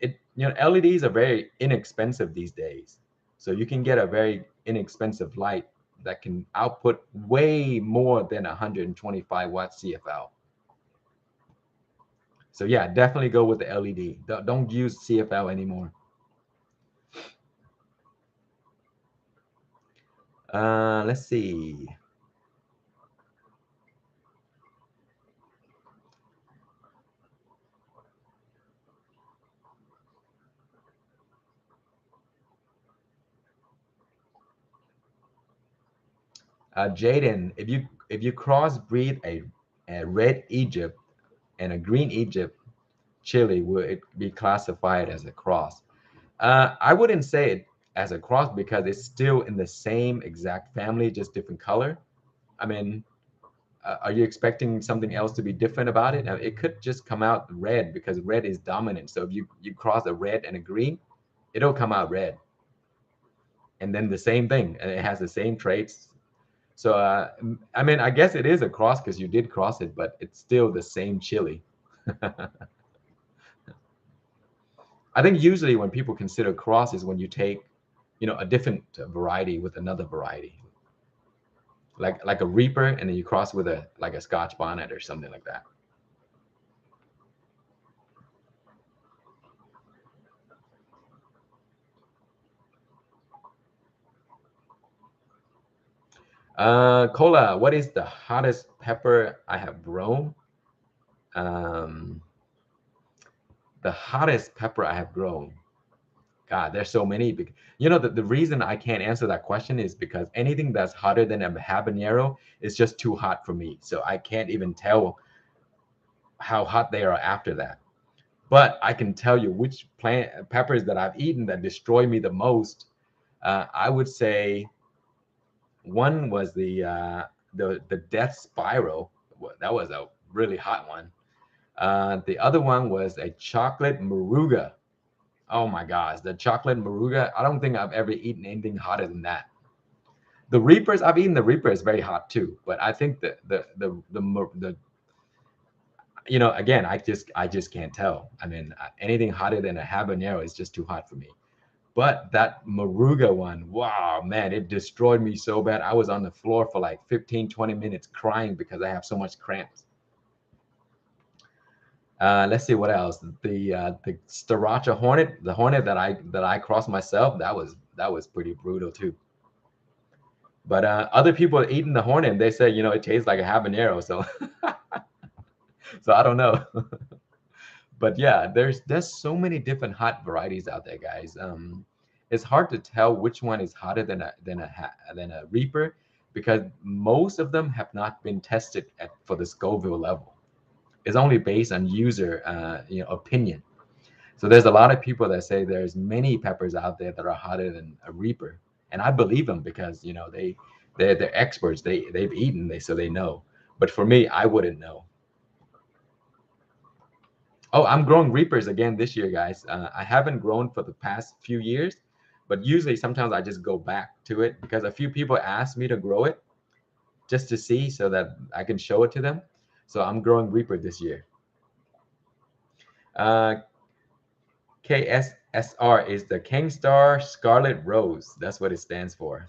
it. You know, LEDs are very inexpensive these days, so you can get a very inexpensive light that can output way more than 125 watt CFL. So yeah, definitely go with the LED. Don't use CFL anymore. Let's see. Jaden, if you crossbreed a red Egypt and a green Egypt chili, will it be classified as a cross? I wouldn't say it as a cross because it's still in the same exact family, just different color. I mean, are you expecting something else to be different about it? Now, it could just come out red because red is dominant. So if you cross a red and a green, it'll come out red. And then the same thing, and it has the same traits. So I mean, I guess it is a cross because you did cross it, but it's still the same chili. I think usually when people consider cross is when you take, you know, a different variety with another variety, like a Reaper, and then you cross with a like a Scotch bonnet or something like that. Cola, what is the hottest pepper I have grown? Um, the hottest pepper I have grown. God, there's so many. You know, the reason I can't answer that question is because anything that's hotter than a habanero is just too hot for me. So I can't even tell how hot they are after that. But I can tell you which plant peppers that I've eaten that destroy me the most. I would say one was the death spiral. That was a really hot one. The other one was a chocolate maruga. Oh my gosh, the chocolate maruga. I don't think I've ever eaten anything hotter than that. The Reapers, I've eaten the Reaper, is very hot too. But I think the you know, again, I just can't tell. I mean, anything hotter than a habanero is just too hot for me. But that maruga one, wow, man, it destroyed me so bad. I was on the floor for like 15, 20 minutes crying because I have so much cramps. Let's see what else. The Sriracha Hornet, the Hornet that I crossed myself, that was pretty brutal too. But other people are eating the Hornet and they say, you know, it tastes like a habanero. So so I don't know. But yeah, there's so many different hot varieties out there, guys. It's hard to tell which one is hotter than a Reaper because most of them have not been tested for the Scoville level. It's only based on user opinion. So there's a lot of people that say there's many peppers out there that are hotter than a Reaper, and I believe them because you know they're experts. They've eaten so they know. But for me, I wouldn't know. Oh, I'm growing Reapers again this year, guys. I haven't grown for the past few years, but usually sometimes I just go back to it because a few people asked me to grow it just to see so that I can show it to them. So I'm growing Reaper this year. Uh, KSSR is the Kingstar Scarlet Rose. That's what it stands for.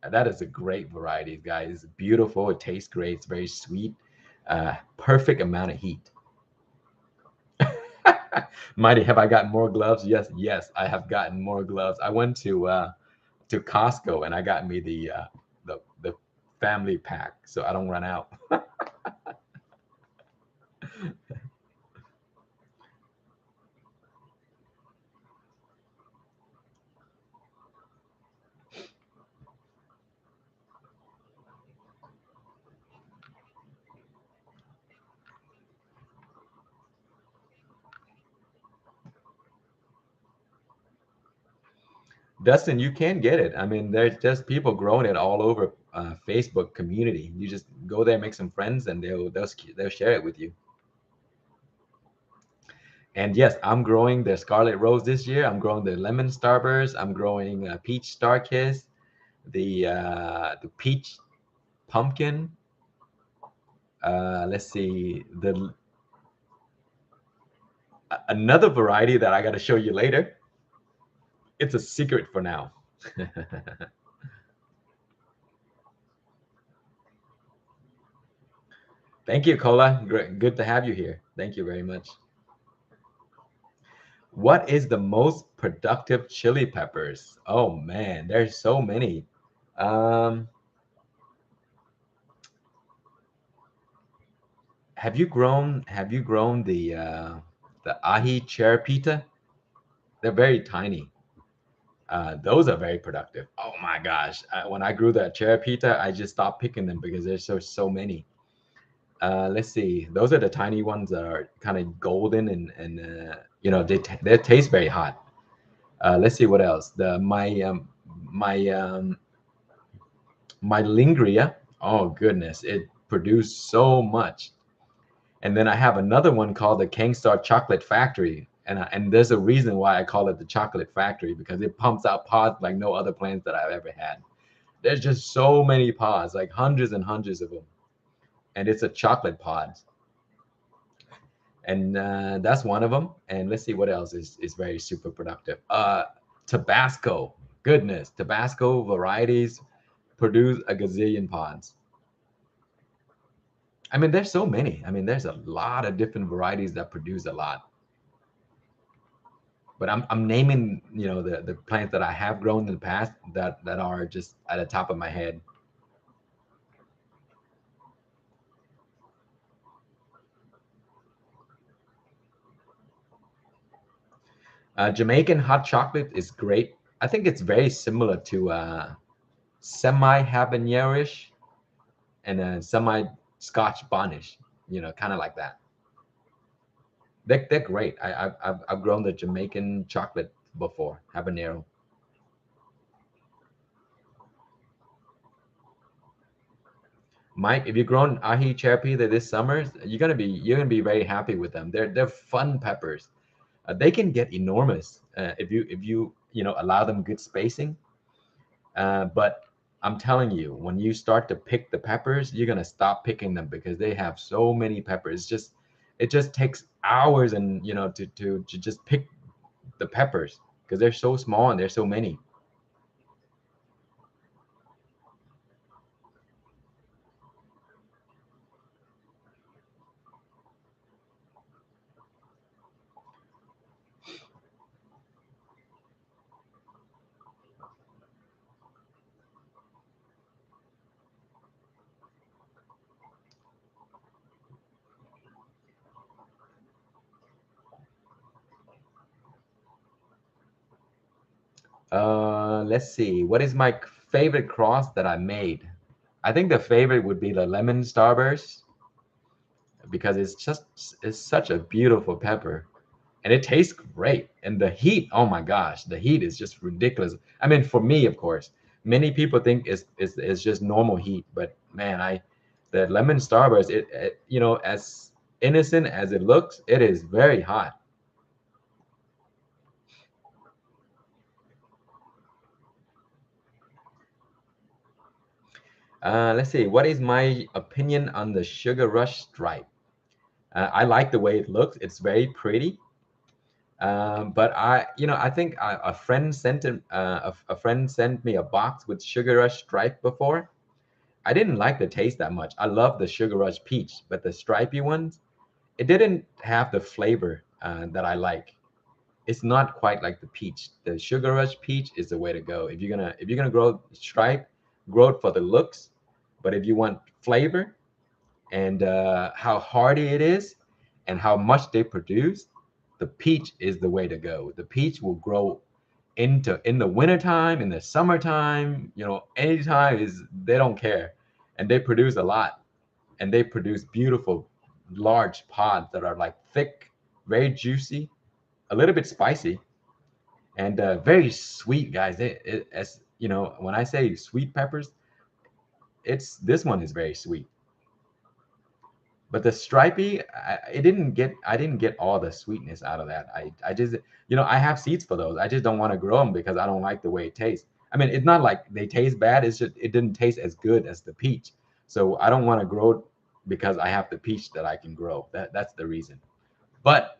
That is a great variety, guys. It's beautiful. It tastes great. It's very sweet. Perfect amount of heat. Mighty, have I gotten more gloves? Yes, yes, I have gotten more gloves. I went to Costco and I got me the family pack so I don't run out. Dustin, you can get it. I mean, there's just people growing it all over Facebook community. You just go there, make some friends, and they'll share it with you. And yes, I'm growing the Scarlet Rose this year. I'm growing the Lemon Starburst. I'm growing Peach Star Kiss, the Peach Pumpkin. Let's see, the another variety that I got to show you later. It's a secret for now. Thank you, Cola. Good to have you here. Thank you very much. What is the most productive chili peppers? Oh man, there's so many. Um, have you grown the ahi cherapita? They're very tiny. Those are very productive. Oh my gosh. When I grew that cherapita, I just stopped picking them because there's so many. Let's see. Those are the tiny ones that are kind of golden and they taste very hot. Let's see what else. My my lingria. Oh goodness, it produced so much. And then I have another one called the Kangstar Chocolate Factory. And there's a reason why I call it the Chocolate Factory because it pumps out pods like no other plants that I've ever had. There's just so many pods, like hundreds and hundreds of them. And it's a chocolate pod. And that's one of them. And let's see what else is very super productive. Tabasco. Goodness, Tabasco varieties produce a gazillion pods. I mean, there's so many. I mean, there's a lot of different varieties that produce a lot. But I'm naming, the plants that I have grown in the past that are just at the top of my head. Jamaican hot chocolate is great. I think it's very similar to semi habanero-ish and semi Scotch Bonnish. Kind of like that. They're great. I've grown the Jamaican chocolate before habanero. Mike, if you've grown ahi cherry this summer, you're gonna be very happy with them. They're fun peppers. They can get enormous if you allow them good spacing. But I'm telling you, when you start to pick the peppers, you're gonna stop picking them because they have so many peppers. It just takes hours and to just pick the peppers because they're so small and there's so many. Let's see. What is my favorite cross that I made? I think the favorite would be the lemon starburst because it's such a beautiful pepper and it tastes great. And the heat, oh my gosh, the heat is just ridiculous. I mean, for me, of course, many people think it's just normal heat, but man, the lemon starburst, as innocent as it looks, it is very hot. Let's see. What is my opinion on the Sugar Rush stripe? I like the way it looks. It's very pretty. But I think a friend sent a friend sent me a box with Sugar Rush stripe before, I didn't like the taste that much. I love the Sugar Rush peach, but the stripy ones, it didn't have the flavor that I like. It's not quite like the peach. The Sugar Rush peach is the way to go. If you're gonna grow stripe, grow it for the looks. But if you want flavor and how hardy it is and how much they produce, the peach is the way to go. The peach will grow into in the wintertime, in the summertime, anytime is they don't care. And they produce a lot, and they produce beautiful large pods that are like thick, very juicy, a little bit spicy, and very sweet, guys. As you know, when I say sweet peppers, it's this one is very sweet. But the stripy, I didn't get all the sweetness out of that. I just, I have seeds for those. I just don't want to grow them because I don't like the way it tastes. I mean, it's not like they taste bad. It's just it didn't taste as good as the peach. So I don't want to grow it because I have the peach that I can grow. That's the reason. But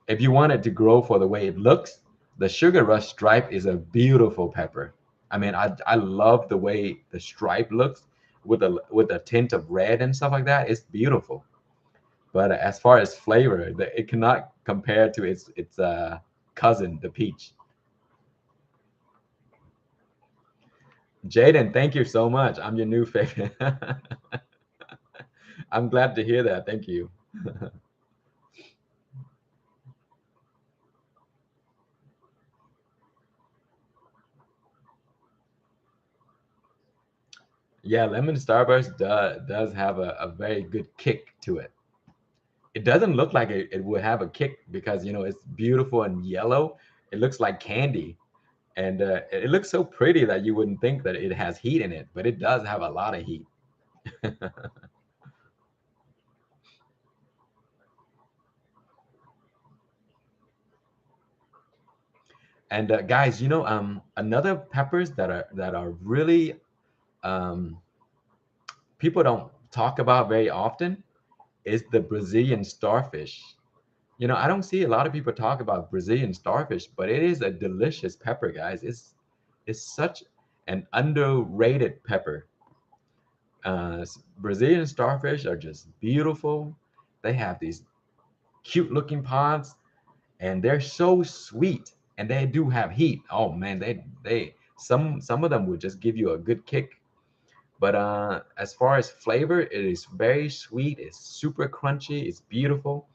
if you want it to grow for the way it looks, the Sugar Rush stripe is a beautiful pepper. I mean, I love the way the stripe looks with a tint of red and stuff like that. It's beautiful. But as far as flavor, it cannot compare to its cousin, the peach. Jaden, thank you so much. I'm your new favorite. I'm glad to hear that. Thank you. Yeah, lemon Starburst does have a very good kick to it. It doesn't look like it would have a kick because it's beautiful and yellow. It looks like candy, and it looks so pretty that you wouldn't think that it has heat in it, but it does have a lot of heat. And guys, another peppers that are really um, people don't talk about very often is the Brazilian starfish. I don't see a lot of people talk about Brazilian starfish, but it is a delicious pepper, guys. It's such an underrated pepper. Brazilian starfish are just beautiful. They have these cute looking pods, and they're so sweet, and they do have heat. Oh man, they some of them would just give you a good kick. But as far as flavor, it is very sweet. It's super crunchy. It's beautiful.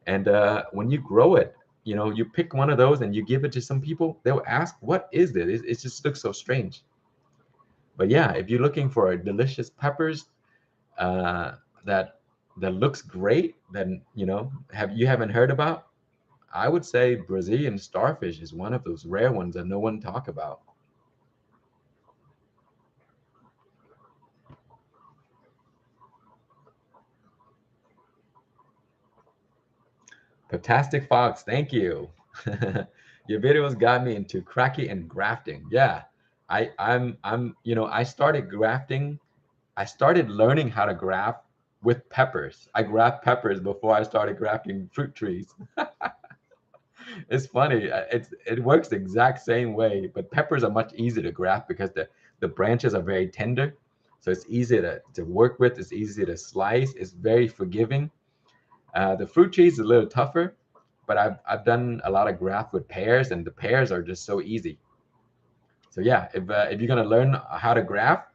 And when you grow it, you pick one of those and you give it to some people, they'll ask, "What is this?" It just looks so strange. But yeah, if you're looking for delicious peppers uh, that that looks great, then haven't heard about, I would say Brazilian starfish is one of those rare ones that no one talk about. Fantastic Fox, thank you. Your videos got me into cracking and grafting. Yeah, I started grafting. I started learning how to graft with peppers. I graft peppers before I started grafting fruit trees. It's funny. It works the exact same way, but peppers are much easier to graft because the branches are very tender, so it's easy to work with. It's easy to slice. It's very forgiving. The fruit trees is a little tougher, but I've done a lot of graft with pears, and the pears are just so easy. So yeah, if you're gonna learn how to graft,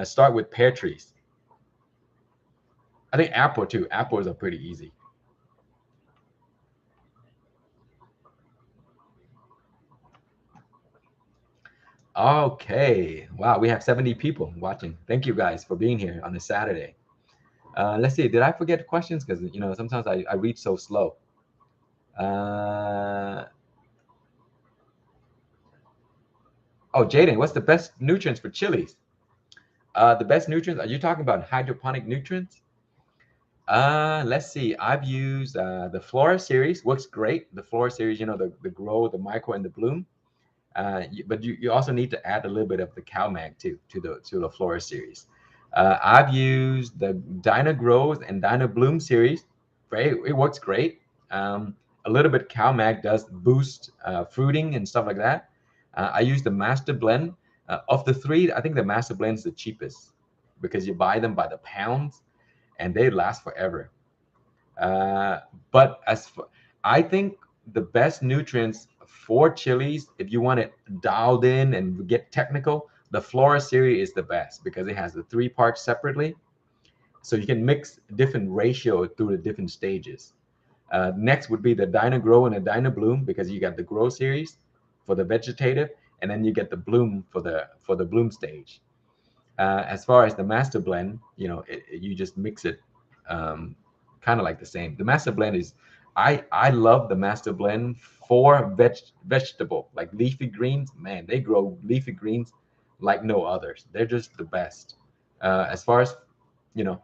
start with pear trees. I think apple too. Apples are pretty easy. Okay. Wow, we have 70 people watching. Thank you guys for being here on a Saturday. Let's see. Did I forget questions? Because sometimes I read so slow. Uh, oh, Jaden, what's the best nutrients for chilies? The best nutrients? Are you talking about hydroponic nutrients? Let's see. I've used the Flora series. Works great. The Flora series, the grow, the micro, and the bloom. But you also need to add a little bit of the CalMag too to the Flora series. I've used the Dyna Grows and Dyna Bloom series. It works great. A little bit CalMag does boost fruiting and stuff like that. I use the Master Blend. Of the three, I think the Master Blend is the cheapest. because you buy them by the pounds and they last forever. Uh, but I think the best nutrients for chilies, if you want it dialed in and get technical, the Flora series is the best because it has the three parts separately. So you can mix different ratio through the different stages. Next would be the Dyna Grow and the Dyna Bloom because you got the Grow series for the vegetative, and then you get the Bloom for the Bloom stage. As far as the master blend, you just mix it, um, kind of like the same. The master blend is, I love the master blend for vegetable like leafy greens. Man, they grow leafy greens like no others. They're just the best. As far as you know,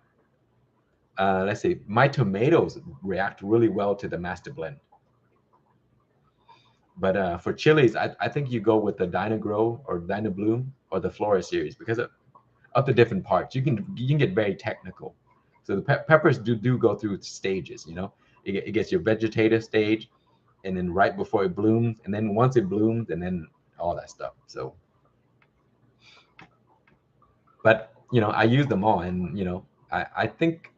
let's see, my tomatoes react really well to the master blend. But for chilies, I think you go with the Dyna Grow or Dyna Bloom or the Flora series because of the different parts. You can get very technical. So the peppers do go through stages. It gets your vegetative stage, and then right before it blooms, and then once it blooms, and then all that stuff. So, but I use them all, and I think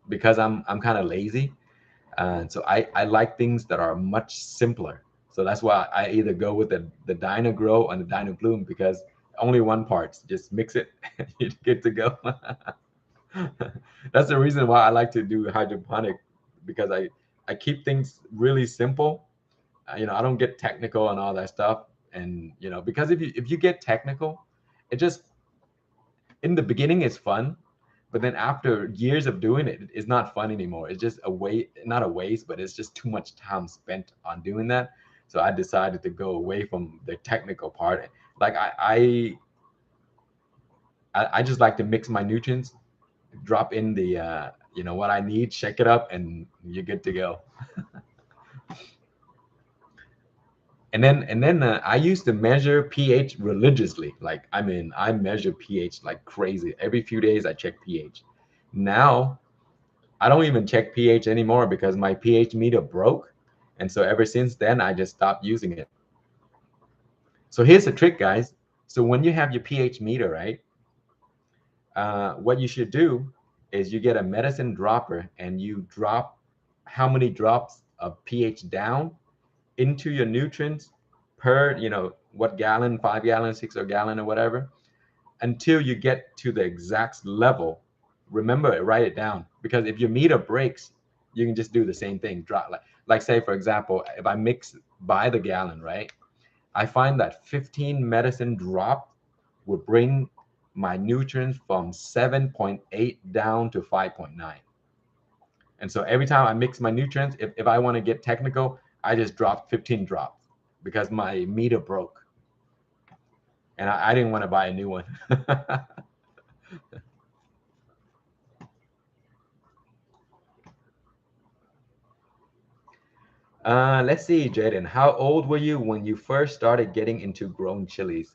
because I'm kind of lazy, and so I like things that are much simpler. So that's why I either go with the Dyna Grow and the Dyna Bloom because only one part. Just mix it, and you're good to go. That's the reason why I like to do hydroponic because I keep things really simple. I don't get technical and all that stuff. And because if you get technical, it just in the beginning it's fun, but then after years of doing it, it's not fun anymore. It's just not a waste, but it's just too much time spent on doing that. So I decided to go away from the technical part. Like I just like to mix my nutrients, drop in the what I need, shake it up, and you're good to go. And then I used to measure pH religiously. Like I measure pH like crazy. Every few days I check pH. Now I don't even check pH anymore because my pH meter broke, and so ever since then I just stopped using it. So here's the trick, guys. So when you have your pH meter, right, what you should do is you get a medicine dropper and you drop how many drops of pH down into your nutrients per, what gallon, 5 gallons, 6 gallon or whatever, until you get to the exact level. Remember it, write it down, because if your meter breaks, you can just do the same thing. Drop, like say, for example, if I mix by the gallon, right? I find that 15 medicine drop would bring my nutrients from 7.8 down to 5.9. And so every time I mix my nutrients, if I want to get technical, I just drop 15 drops because my meter broke and I didn't want to buy a new one. Let's see, Jaden, how old were you when you first started getting into growing chilies?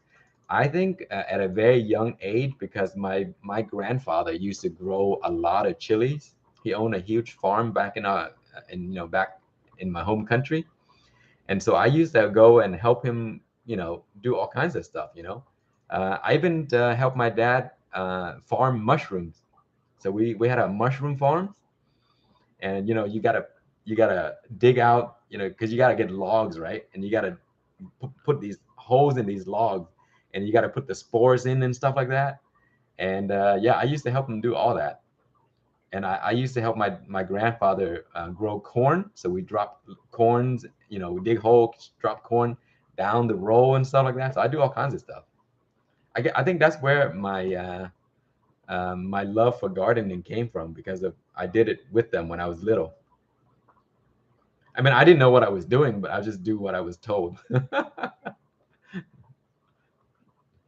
I think at a very young age because my grandfather used to grow a lot of chilies. He owned a huge farm back back in my home country. And so I used to go and help him, do all kinds of stuff. I even helped my dad farm mushrooms. So we had a mushroom farm, and you gotta dig out, because you gotta get logs, right? And you gotta put these holes in these logs, and you gotta put the spores in and stuff like that. And yeah, I used to help him do all that. And I used to help my grandfather grow corn. So we drop corns, we dig holes, drop corn down the row and stuff like that. So I do all kinds of stuff. I think that's where my love for gardening came from because I did it with them when I was little. I mean, I didn't know what I was doing, but I just do what I was told.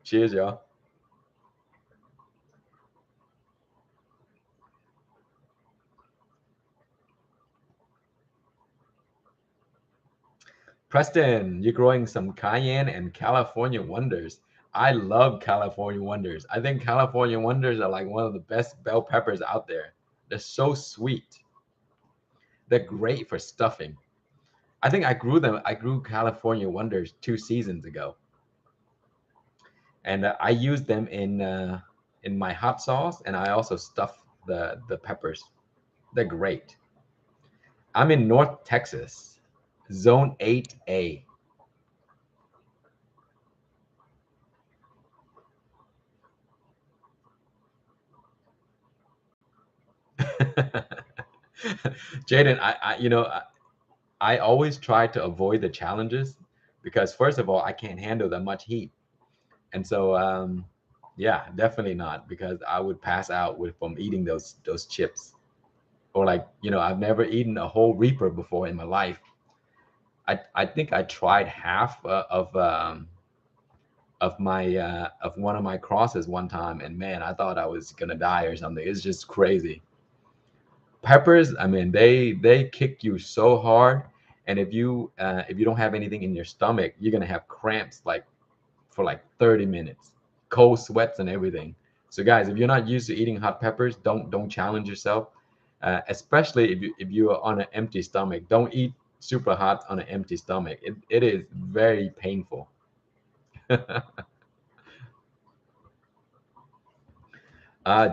Cheers, y'all. Preston, you're growing some cayenne and California wonders. I love California wonders. I think California wonders are like one of the best bell peppers out there. They're so sweet. They're great for stuffing. I think I grew them. I grew California wonders 2 seasons ago, and I used them in my hot sauce, and I also stuff the peppers. They're great. I'm in North Texas, Zone 8A. Jaden, I always try to avoid the challenges because first of all, I can't handle that much heat. And so yeah, definitely not, because I would pass out with from eating those chips. Or like, I've never eaten a whole Reaper before in my life. I think I tried half of my of one of my crosses one time, and man, I thought I was gonna die or something. It's just crazy. Peppers, I mean, they kick you so hard, and if you don't have anything in your stomach, you're gonna have cramps like for like 30 minutes, cold sweats and everything. So guys, if you're not used to eating hot peppers, don't challenge yourself, especially if you are on an empty stomach. Don't eat super hot on an empty stomach. It is very painful.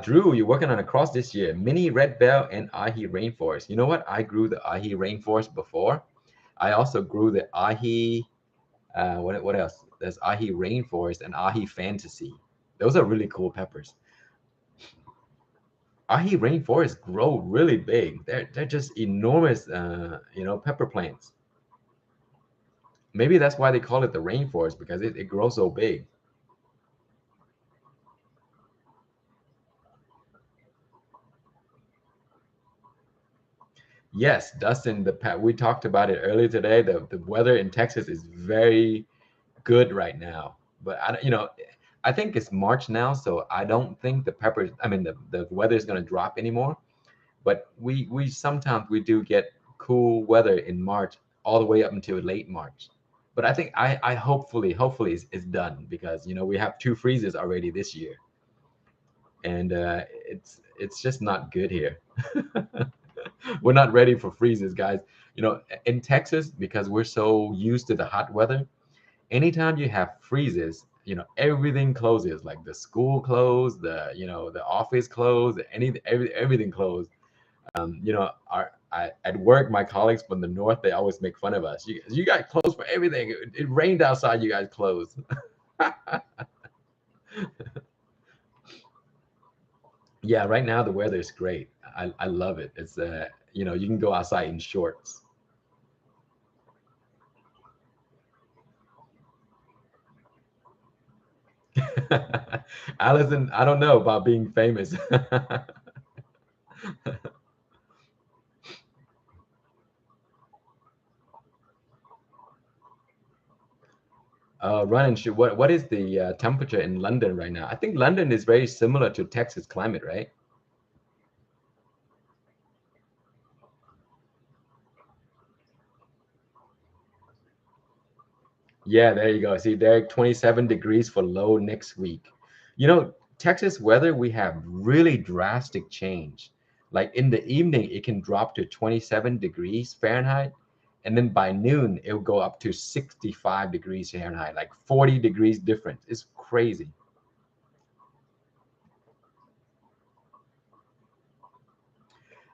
Drew, you're working on a cross this year. Mini red bell and ahi rainforest. You know what? I grew the ahi rainforest before. I also grew the ahi. What else? There's ahi rainforest and ahi fantasy. Those are really cool peppers. Ahi rainforests grow really big. They're just enormous, pepper plants. Maybe that's why they call it the rainforest, because it grows so big. Yes, Dustin, we talked about it earlier today. The weather in Texas is very good right now, but I think it's March now, so I don't think the peppers. I mean, the weather is going to drop anymore. But we sometimes we do get cool weather in March all the way up until late March. But I think I hopefully it's done, because we have two freezes already this year, and it's just not good here. We're not ready for freezes, guys. In Texas, because we're so used to the hot weather, anytime you have freezes, everything closes, like the school closed, the office closed, everything closed. At work, my colleagues from the north, they always make fun of us. You guys closed for everything. It rained outside. You guys closed. Yeah, right now the weather is great. I love it. It's you can go outside in shorts. Allison, I don't know about being famous. Ryan, what is the temperature in London right now? I think London is very similar to Texas climate, right? Yeah, there you go. See, Derek, 27 degrees for low next week. Texas weather, we have really drastic change. Like in the evening, it can drop to 27 degrees Fahrenheit. And then by noon, it will go up to 65 degrees Fahrenheit, like 40 degrees difference. It's crazy.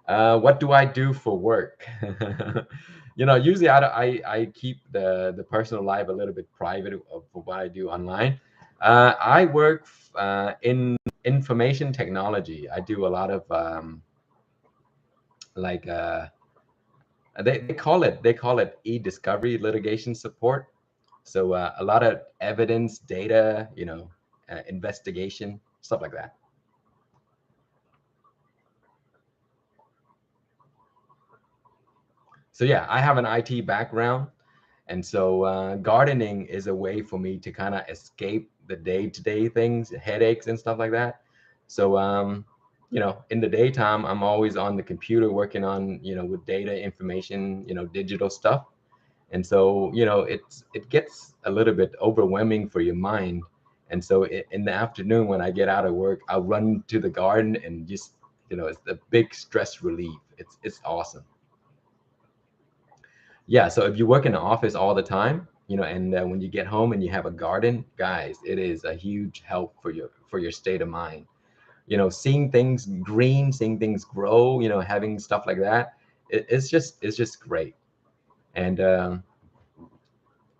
What do I do for work? Usually I keep the personal life a little bit private of what I do online. I work in information technology. I do a lot of like they call it e-discovery litigation support. So a lot of evidence, data, investigation, stuff like that. So yeah, I have an IT background. And so gardening is a way for me to kind of escape the day-to-day things, headaches and stuff like that. So in the daytime, I'm always on the computer working on, with data information, digital stuff. And so, it gets a little bit overwhelming for your mind. And so in the afternoon when I get out of work, I'll run to the garden and just, it's the big stress relief. It's awesome. Yeah, so if you work in the office all the time, and when you get home and you have a garden, guys, it is a huge help for your state of mind. seeing things green, seeing things grow, having stuff like that, it's just great. And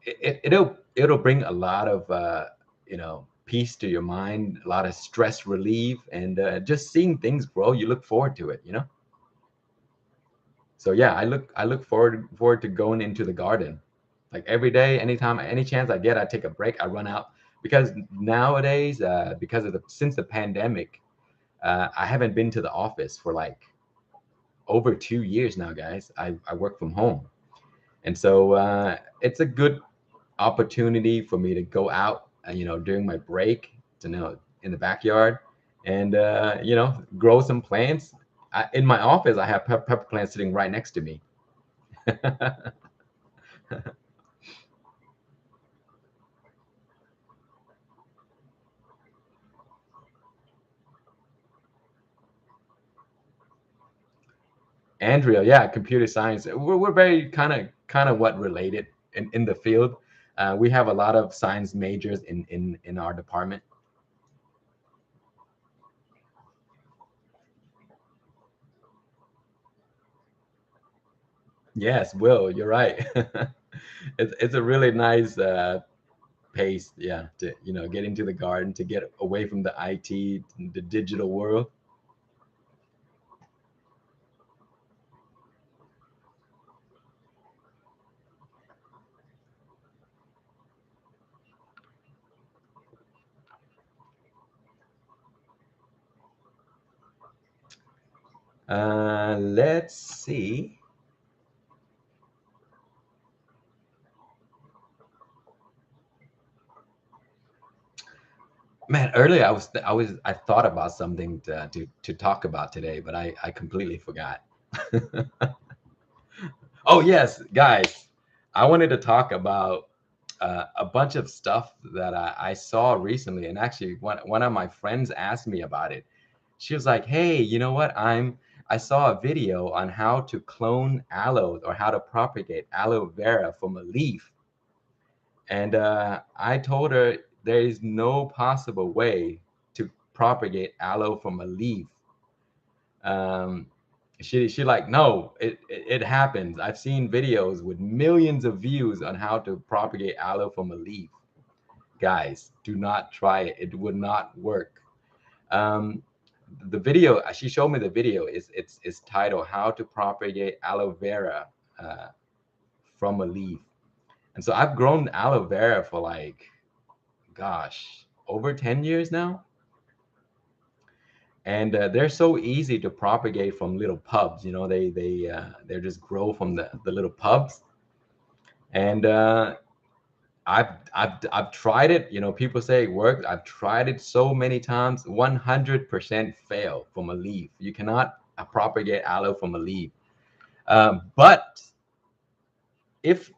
it'll bring a lot of peace to your mind, a lot of stress relief, and just seeing things grow, you look forward to it. So yeah, I look forward to going into the garden, like every day, anytime, any chance I get, I take a break, I run out, because nowadays, because of the since the pandemic, I haven't been to the office for like over 2 years now, guys. I work from home, and so it's a good opportunity for me to go out, during my break, in the backyard, and grow some plants. In my office, I have pepper plants sitting right next to me. Andrea, yeah, computer science. We're very kind of what related in the field. We have a lot of science majors in our department. Yes, Will, you're right. It's a really nice pace, yeah, to get into the garden, to get away from the IT, the digital world. Let's see. Man, earlier I thought about something to talk about today, but I completely forgot. Oh yes, guys, I wanted to talk about a bunch of stuff that I saw recently, and actually, one of my friends asked me about it. She was like, "Hey, you know what? I saw a video on how to clone aloe, or how to propagate aloe vera from a leaf," and I told her there is no possible way to propagate aloe from a leaf. um, she like, no, it happens. I've seen videos with millions of views on how to propagate aloe from a leaf. Guys, do not try it. It would not work. um, the video, she showed me, the video is titled "How to Propagate Aloe Vera uh, from a Leaf." And so I've grown aloe vera for like, gosh, over 10 years now. And they're so easy to propagate from little pubs. They're just grow from the little pubs. And I've tried it. People say it works. I've tried it so many times. 100% fail from a leaf. You cannot propagate aloe from a leaf. But if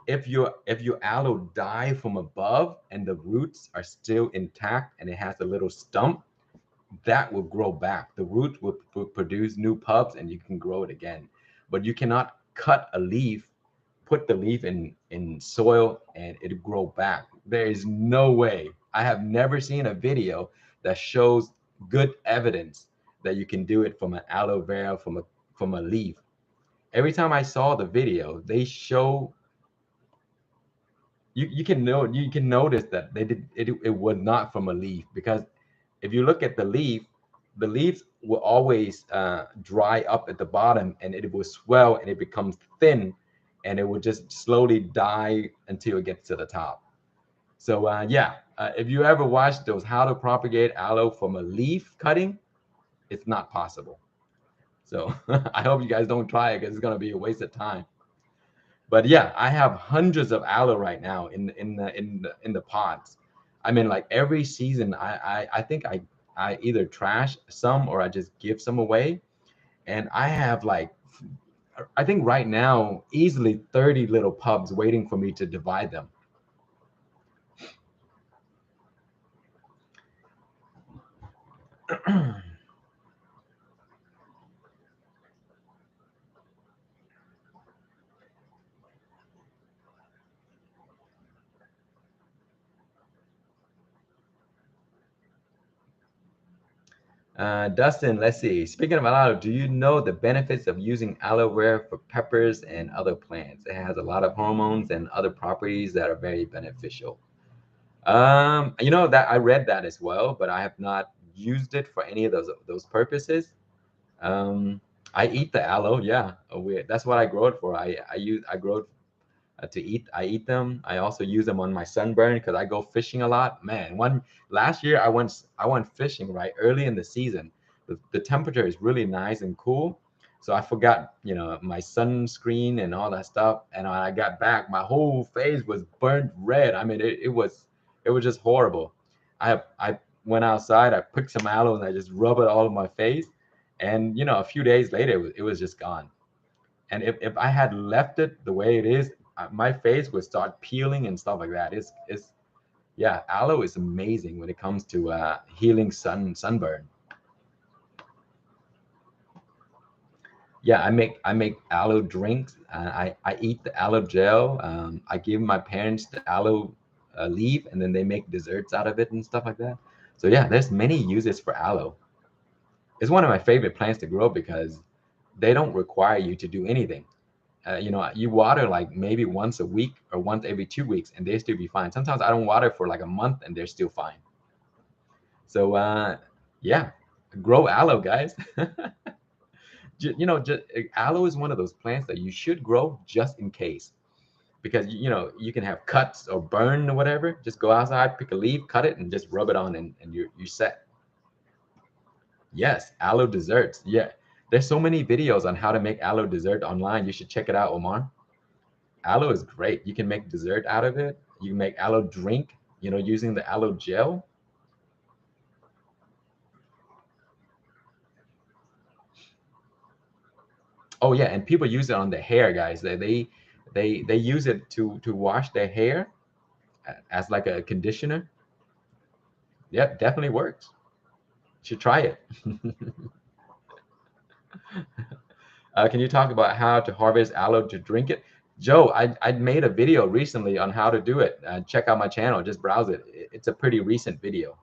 if your aloe die from above and the roots are still intact and it has a little stump, that will grow back. The root will produce new pubs and you can grow it again. But you cannot cut a leaf, put the leaf in soil, and it'll grow back. There is no way. I have never seen a video that shows good evidence that you can do it from an aloe vera, from a leaf. Every time I saw the video, they show, you can notice that they did it was not from a leaf, because if you look at the leaves will always dry up at the bottom, and it will swell and it becomes thin, and it will just slowly die until it gets to the top. So yeah, if you ever watch those how to propagate aloe from a leaf cutting, it's not possible. So I hope you guys don't try it, because it's going to be a waste of time. But yeah, I have hundreds of aloe right now in the pots. I mean, like every season, I think I either trash some or I just give some away, and I have like, I think right now easily 30 little pubs waiting for me to divide them. Dustin, let's see. Speaking of aloe, do you know the benefits of using aloe vera for peppers and other plants? It has a lot of hormones and other properties that are very beneficial. You know that I read that as well, but I have not used it for any of those purposes. Um, I eat the aloe, yeah. That's what I grow it for. I grow it to eat. I eat them. I also use them on my sunburn because I go fishing a lot. Man, one last year I went fishing right early in the season. The temperature is really nice and cool. So I forgot, my sunscreen and all that stuff. And when I got back, my whole face was burnt red. I mean, it was just horrible. I went outside, I picked some aloe and I just rub it all over my face. And a few days later, it was just gone. And if I had left it the way it is, my face would start peeling and stuff like that. It's Yeah, aloe is amazing when it comes to healing sunburn. Yeah, I make aloe drinks. I eat the aloe gel. I give my parents the aloe leaf, and then they make desserts out of it and stuff like that. So yeah, there's many uses for aloe. It's one of my favorite plants to grow because they don't require you to do anything. You water like maybe once a week or once every 2 weeks, and they still be fine. Sometimes I don't water for like a month, and they're still fine. So yeah, grow aloe, guys. Aloe is one of those plants that you should grow just in case, because you can have cuts or burn or whatever. Just go outside, pick a leaf, cut it, and just rub it on, and you're set. Yes, aloe desserts. Yeah, there's so many videos on how to make aloe dessert online. You should check it out, Omar. Aloe is great. You can make dessert out of it. You can make aloe drink, using the aloe gel. Oh yeah, and people use it on their hair, guys. They use it to wash their hair as like a conditioner. Yep, definitely works. Should try it. Can you talk about how to harvest aloe to drink it? Joe, I made a video recently on how to do it. Check out my channel. Just browse it. It's a pretty recent video.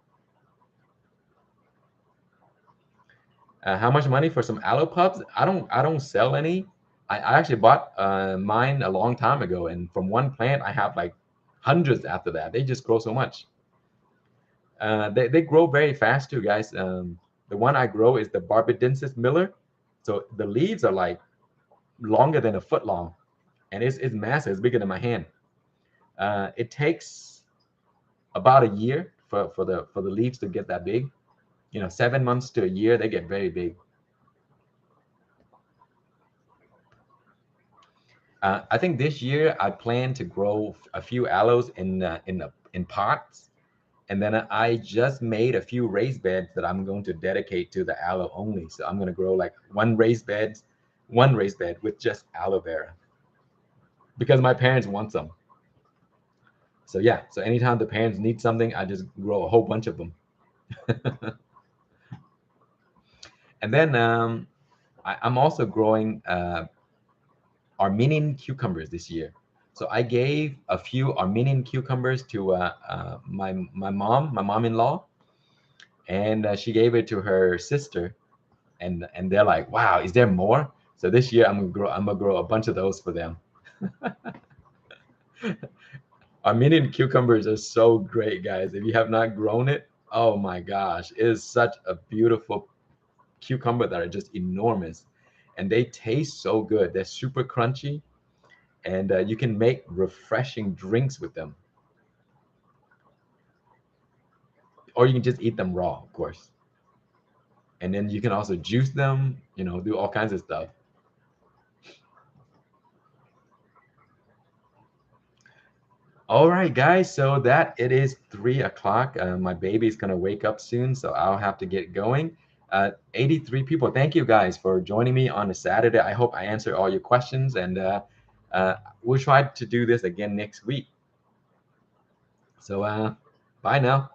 How much money for some aloe pups? I don't sell any. I actually bought mine a long time ago, and from one plant I have like hundreds after that. They just grow so much. They grow very fast too, guys. The one I grow is the Barbadensis Miller. So the leaves are like longer than a foot long, and it's massive. It's bigger than my hand. It takes about a year for the leaves to get that big. 7 months to a year, they get very big. I think this year I plan to grow a few aloes in pots, and then I just made a few raised beds that I'm going to dedicate to the aloe only. So I'm going to grow like one raised bed with just aloe vera because my parents want some. So yeah, so anytime the parents need something, I just grow a whole bunch of them. And then I'm also growing Armenian cucumbers this year. So I gave a few Armenian cucumbers to my mom-in-law, and she gave it to her sister, and they're like, "Wow, is there more?" So this year I'm gonna grow a bunch of those for them. Armenian cucumbers are so great, guys. If you have not grown it, oh my gosh, it is such a beautiful cucumber that are just enormous, and they taste so good. They're super crunchy, and you can make refreshing drinks with them, or you can just eat them raw, of course. And then you can also juice them, do all kinds of stuff. All right, guys. So that it is 3 o'clock. My baby's gonna wake up soon, so I'll have to get going. 83 people. Thank you guys for joining me on a Saturday. I hope I answered all your questions, and uh, we'll try to do this again next week. So bye now.